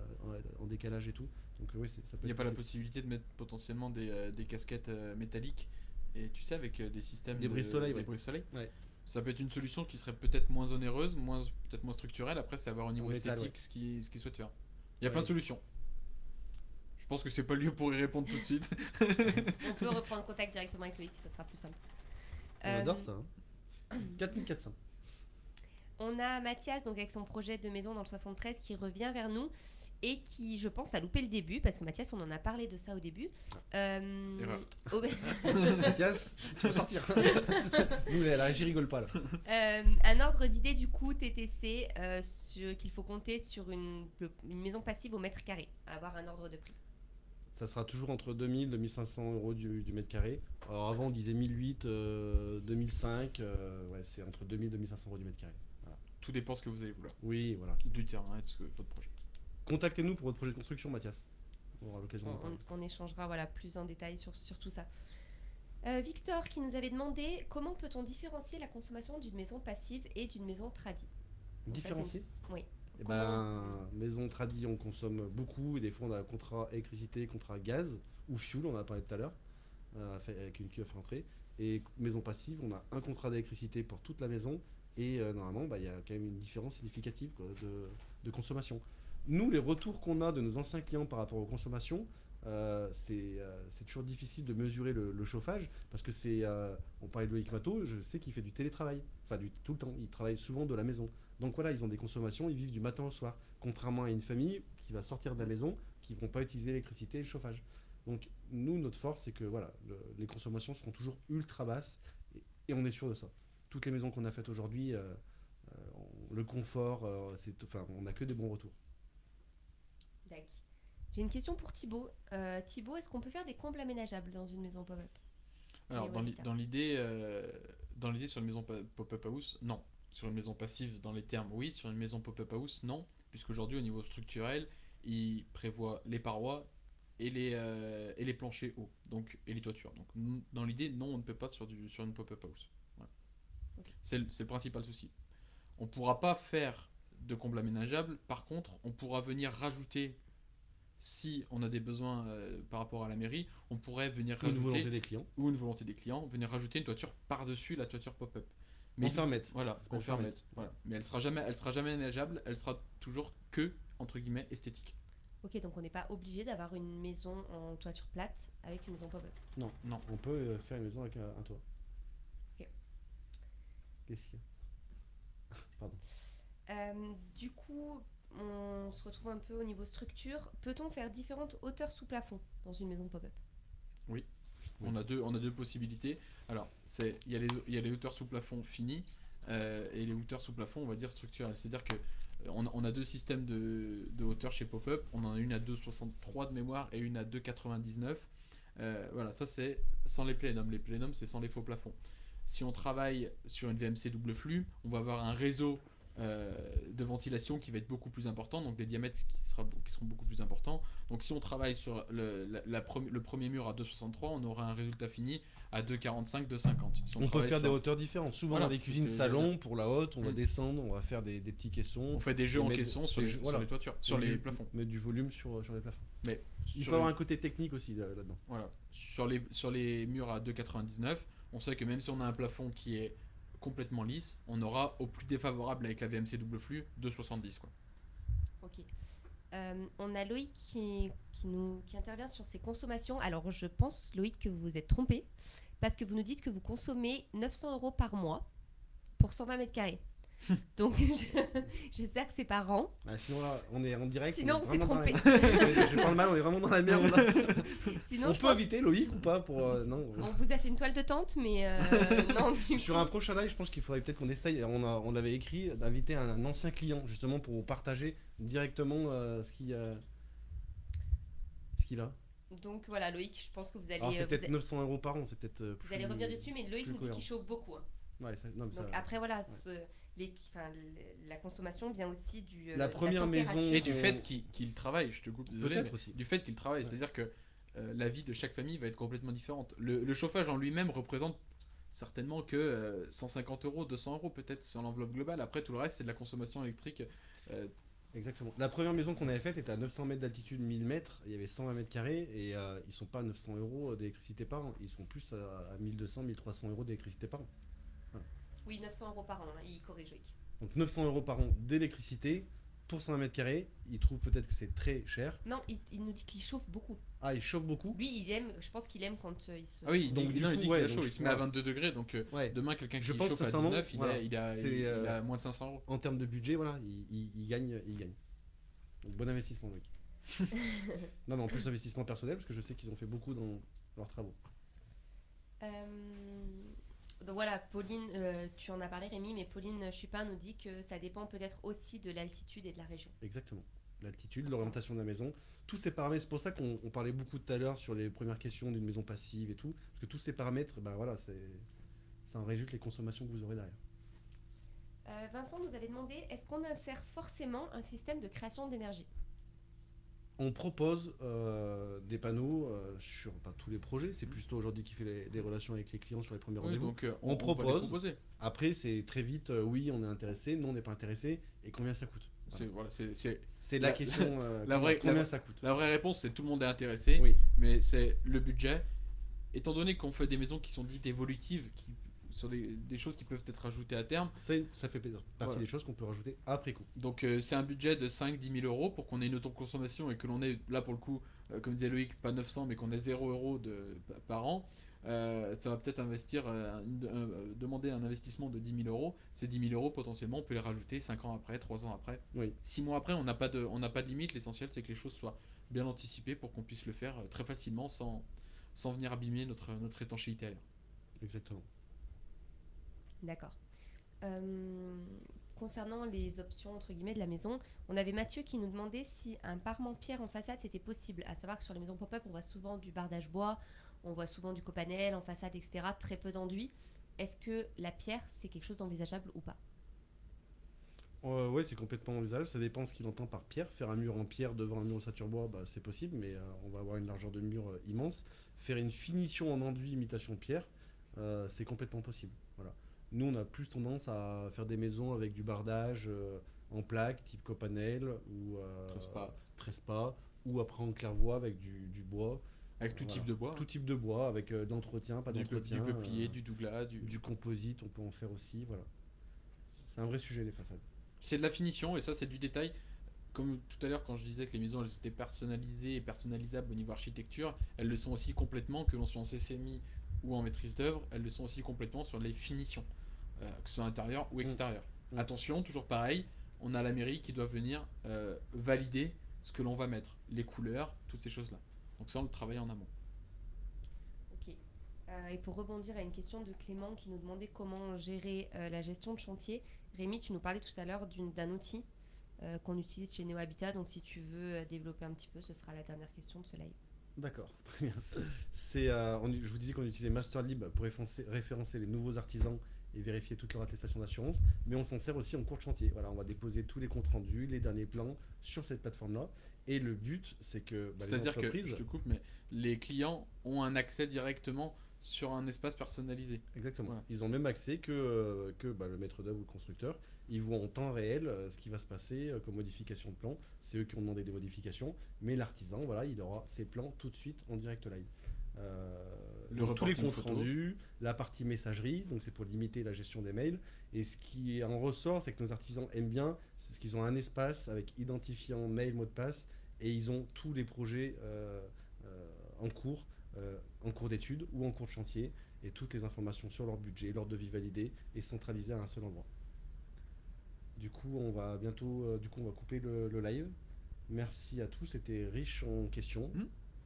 en décalage et tout. Donc oui, ça peut Il n'y a être pas la possible. possibilité de mettre potentiellement des casquettes métalliques et tu sais avec des systèmes Des brise-soleil, des ouais. brise-soleil. Ouais. Ça peut être une solution qui serait peut-être moins onéreuse, peut-être moins structurelle. Après, c'est à voir au niveau En métal, esthétique ce qu'ils souhaitent faire. Il y a Ouais. plein de solutions. Je pense que c'est pas le lieu pour y répondre tout de suite. On peut reprendre contact directement avec Loïc, ça sera plus simple. On adore ça. Hein. 4400. On a Mathias, donc avec son projet de maison dans le 73, qui revient vers nous et qui, je pense, a loupé le début, parce que Mathias, on en a parlé de ça au début. Erreur. au- Mathias, tu peux sortir. Nous, là, j'y rigole pas là. un ordre d'idée du coup TTC qu'il faut compter sur une maison passive au mètre carré, avoir un ordre de prix. Ça sera toujours entre 2000 et 2500 euros du mètre carré. Alors avant, on disait 1008, 2005. Ouais, c'est entre 2000 et 2500 euros du mètre carré. Voilà. Tout dépend ce que vous allez vouloir. Oui, voilà. Du terrain et de votre projet. Contactez-nous pour votre projet de construction, Mathias. On aura l'occasion d'en parler. On échangera plus en détail sur tout ça. Victor qui nous avait demandé comment peut-on différencier la consommation d'une maison passive et d'une maison tradie. Donc ça, Différencier. Oui. Eh ben, maison tradie, on consomme beaucoup et des fois on a contrat électricité, contrat gaz ou fuel, on en a parlé tout à l'heure, avec une cuve à faire entrer. Et maison passive, on a un contrat d'électricité pour toute la maison. Et normalement, il y a quand même une différence significative quoi, de consommation. Nous, les retours qu'on a de nos anciens clients par rapport aux consommations, c'est toujours difficile de mesurer le chauffage parce que on parlait de Loïc Matteau, je sais qu'il fait du télétravail, enfin tout le temps, il travaille souvent de la maison. Donc voilà, ils ont des consommations, ils vivent du matin au soir, contrairement à une famille qui va sortir de la maison, qui ne vont pas utiliser l'électricité et le chauffage. Donc nous, notre force, c'est que voilà, les consommations seront toujours ultra basses et on est sûr de ça. Toutes les maisons qu'on a faites aujourd'hui, le confort, on n'a que des bons retours. D'accord. J'ai une question pour Thibaut. Thibaut, est-ce qu'on peut faire des combles aménageables dans une maison pop-up? Alors, dans l'idée, sur une maison pop-up house, non. Sur une maison passive, dans les termes, oui. Sur une maison pop-up house, non. Puisqu'aujourd'hui, au niveau structurel, il prévoit les parois et les planchers hauts, donc, et les toitures. Donc, dans l'idée, non, on ne peut pas sur une pop-up house. Ouais. Okay. C'est le principal souci. On ne pourra pas faire de combles aménageables. Par contre, on pourra venir rajouter, si on a des besoins par rapport à la mairie, on pourrait venir rajouter... Ou une volonté des clients. Venir rajouter une toiture par-dessus la toiture pop-up. Mais fermette. Voilà, en fermette. Voilà. Mais elle sera jamais aménageable, elle sera toujours que, entre guillemets, esthétique. Ok, donc on n'est pas obligé d'avoir une maison en toiture plate avec une maison pop-up. Non, on peut faire une maison avec un toit. Ok. Qu'est-ce qu'il y a? Pardon. Du coup, on se retrouve un peu au niveau structure. Peut-on faire différentes hauteurs sous plafond dans une maison pop-up? Oui. On a deux possibilités. Alors, il y a les hauteurs sous plafond finies et les hauteurs sous plafond, on va dire structurelles. C'est-à-dire que on a deux systèmes de hauteur chez Pop-Up. On en a une à 2,63 de mémoire et une à 2,99. Voilà, ça c'est sans les plénums. Les plénums, c'est sans les faux plafonds. Si on travaille sur une VMC double flux, on va avoir un réseau de ventilation qui va être beaucoup plus important, donc des diamètres qui seront beaucoup plus importants. Donc si on travaille sur le premier mur à 2,63, on aura un résultat fini à 2,45, 2,50. Si on peut faire des hauteurs différentes. Souvent voilà, dans les cuisines salon, pour la haute, on va descendre, on va faire des petits caissons. On fait des jeux en caisson sur les toitures, sur les plafonds. Mettre du volume sur les plafonds. Mais il peut y avoir un côté technique aussi là-dedans. Voilà. Sur les murs à 2,99, on sait que même si on a un plafond qui est complètement lisse, on aura au plus défavorable avec la VMC double flux 2,70 quoi. Ok. On a Loïc qui intervient sur ses consommations. Alors je pense, Loïc, que vous vous êtes trompé parce que vous nous dites que vous consommez 900 € par mois pour 120 mètres carrés. Donc j'espère que c'est par an. Sinon là, on est en direct. Sinon on s'est trompé. Je parle mal, on est vraiment dans la merde. Sinon, on peut inviter Loïc ou pas pour non. On vous a fait une toile de tente, mais non. Sur un prochain live, je pense qu'il faudrait peut-être qu'on essaye. On l'avait écrit d'inviter un ancien client justement pour partager directement ce qu'il a. Donc voilà, Loïc, je pense que vous allez. Alors c'est peut-être 900 € par an, c'est peut-être. Vous allez revenir dessus, mais Loïc nous dit qu'il chauffe beaucoup. Hein. Ouais, non, mais donc ça, après voilà, la consommation vient aussi la première maison et du fait qu'il travaille. Je te coupe, désolé. Peut-être aussi. Du fait qu'il travaille, c'est-à-dire que la vie de chaque famille va être complètement différente. Le chauffage en lui-même représente certainement que 150 €, 200 € peut-être sur l'enveloppe globale. Après tout le reste c'est de la consommation électrique. Exactement. La première maison qu'on avait faite était à 900 mètres d'altitude, 1000 mètres. Il y avait 120 mètres carrés et ils sont pas à 900 € d'électricité par an. Ils sont plus à 1200, 1300 € d'électricité par an. Voilà. Oui, 900 € par an, hein, il corrige Loïc. Donc 900 € par an d'électricité pour 120 mètres carrés. Il trouve peut-être que c'est très cher. Non, il nous dit qu'il chauffe beaucoup. Ah, il chauffe beaucoup. Lui, je pense qu'il aime quand il se. Ah oui, il dit qu'il a chaud. Il se met à voilà. 22 degrés. Donc demain, quelqu'un qui chauffe à 19, il a moins de 500 €. En termes de budget, voilà, il gagne. Donc, bon investissement, Loïc. Non, mais en plus, investissement personnel, parce que je sais qu'ils ont fait beaucoup dans leurs travaux. Donc voilà, Pauline, tu en as parlé, Rémi, mais Pauline Chupin nous dit que ça dépend peut-être aussi de l'altitude et de la région. Exactement. L'altitude, l'orientation de la maison, tous ces paramètres. C'est pour ça qu'on parlait beaucoup tout à l'heure sur les premières questions d'une maison passive et tout, parce que tous ces paramètres, voilà, ça en résulte les consommations que vous aurez derrière. Vincent nous avait demandé, est-ce qu'on insère forcément un système de création d'énergie? On propose des panneaux sur pas tous les projets, c'est plutôt aujourd'hui qui fait les relations avec les clients sur les premiers rendez-vous. Donc on propose. Après, c'est très vite, oui, on est intéressé, non, on n'est pas intéressé, et combien ça coûte? Voilà. C'est la question. Combien ça coûte? La vraie réponse, c'est tout le monde est intéressé, oui. mais c'est le budget étant donné qu'on fait des maisons qui sont dites évolutives, qui sur des choses qui peuvent être ajoutées à terme. Ça fait partie Voilà. des choses qu'on peut rajouter après coup. Donc c'est un budget de 5-10 000 euros pour qu'on ait une autoconsommation et que l'on ait, là pour le coup, comme disait Loïc, pas 900 mais qu'on ait 0 euros par an. Ça va peut-être demander un investissement de 10 000 euros. Ces 10 000 euros, potentiellement, on peut les rajouter 5 ans après, 3 ans après. Oui. 6 mois après, on n'a pas de limite. L'essentiel, c'est que les choses soient bien anticipées pour qu'on puisse le faire très facilement sans venir abîmer notre étanchéité à l'air. Exactement. D'accord. Concernant les options entre guillemets de la maison, on avait Mathieu qui nous demandait si un parement pierre en façade c'était possible. À savoir que sur les maisons pop-up, on voit souvent du bardage bois, on voit souvent du copanel en façade, etc. Très peu d'enduit. Est-ce que la pierre c'est quelque chose d'envisageable ou pas? Oui, c'est complètement envisageable. Ça dépend de ce qu'il entend par pierre. Faire un mur en pierre devant un mur en ossature bois, bah, c'est possible, mais on va avoir une largeur de mur immense. Faire une finition en enduit imitation pierre, c'est complètement possible. Voilà. Nous, on a plus tendance à faire des maisons avec du bardage en plaque, type copanel ou trespa, ou après en clairvoie avec du bois. Avec tout Voilà. type de bois. Tout type de bois, avec de l'entretien, pas d'entretien. Du peuplier, du douglas, du composite, on peut en faire aussi. Voilà. C'est un vrai sujet, les façades. C'est de la finition et ça c'est du détail. Comme tout à l'heure quand je disais que les maisons elles étaient personnalisées et personnalisables au niveau architecture, elles le sont aussi complètement, que l'on soit en CCMI ou en maîtrise d'œuvre, elles le sont aussi complètement sur les finitions, que ce soit intérieur ou extérieur. Mmh. Attention, toujours pareil, on a la mairie qui doit venir valider ce que l'on va mettre, les couleurs, toutes ces choses-là. Donc ça on le travaille en amont. Ok. Et pour rebondir à une question de Clément qui nous demandait comment gérer la gestion de chantier, Rémi, tu nous parlais tout à l'heure d'un outil qu'on utilise chez Neo Habitat, donc si tu veux développer un petit peu, ce sera la dernière question de ce live. D'accord, très bien. Je vous disais qu'on utilisait MasterLib pour référencer les nouveaux artisans et vérifier toute leur attestation d'assurance, mais on s'en sert aussi en cours de chantier. Voilà, on va déposer tous les comptes rendus, les derniers plans sur cette plateforme-là. Et le but, c'est que les C'est-à-dire entreprises... que, je te coupe, mais les clients ont un accès directement sur un espace personnalisé. Exactement. Voilà. Ils ont même accès que le maître d'œuvre ou le constructeur. Ils voient en temps réel ce qui va se passer comme modification de plan. C'est eux qui ont demandé des modifications, mais l'artisan, voilà, il aura ses plans tout de suite en direct live. Donc tous les reporting comptes photo. rendus, la partie messagerie, donc c'est pour limiter la gestion des mails. Et ce qui en ressort, c'est que nos artisans aiment bien, c'est qu'ils ont un espace avec identifiant mail, mot de passe, et ils ont tous les projets en cours d'études ou en cours de chantier, et toutes les informations sur leur budget, leur devis validé, et centralisées à un seul endroit. Du coup, on va bientôt on va couper le live. Merci à tous, c'était riche en questions.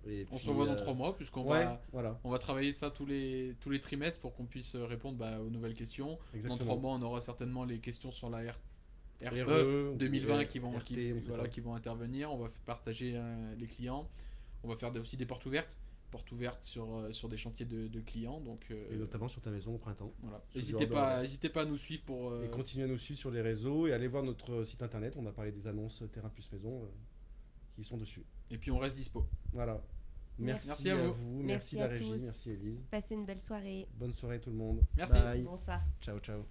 Et On puis, se revoit dans 3 mois, puisqu'on voilà, on va travailler ça tous les trimestres pour qu'on puisse répondre aux nouvelles questions. exactement. Dans 3 mois, on aura certainement les questions sur la RE RE, 2020 qui vont, RT, on sait pas. qui vont intervenir. On va partager les clients. On va faire aussi des portes ouvertes sur des chantiers de clients. Donc, Et notamment sur ta maison au printemps. voilà. Sous N'hésitez l'ordre. pas à nous suivre pour. Et continuez à nous suivre sur les réseaux et allez voir notre site internet. On a parlé des annonces Terrain Plus Maison qui sont dessus. Et puis on reste dispo. Voilà. Merci à à vous. vous. Merci à la régie. tous. Merci Elise. Passez une belle soirée. Bonne soirée tout le monde. Merci. Bye. Bonsoir. Ciao, ciao.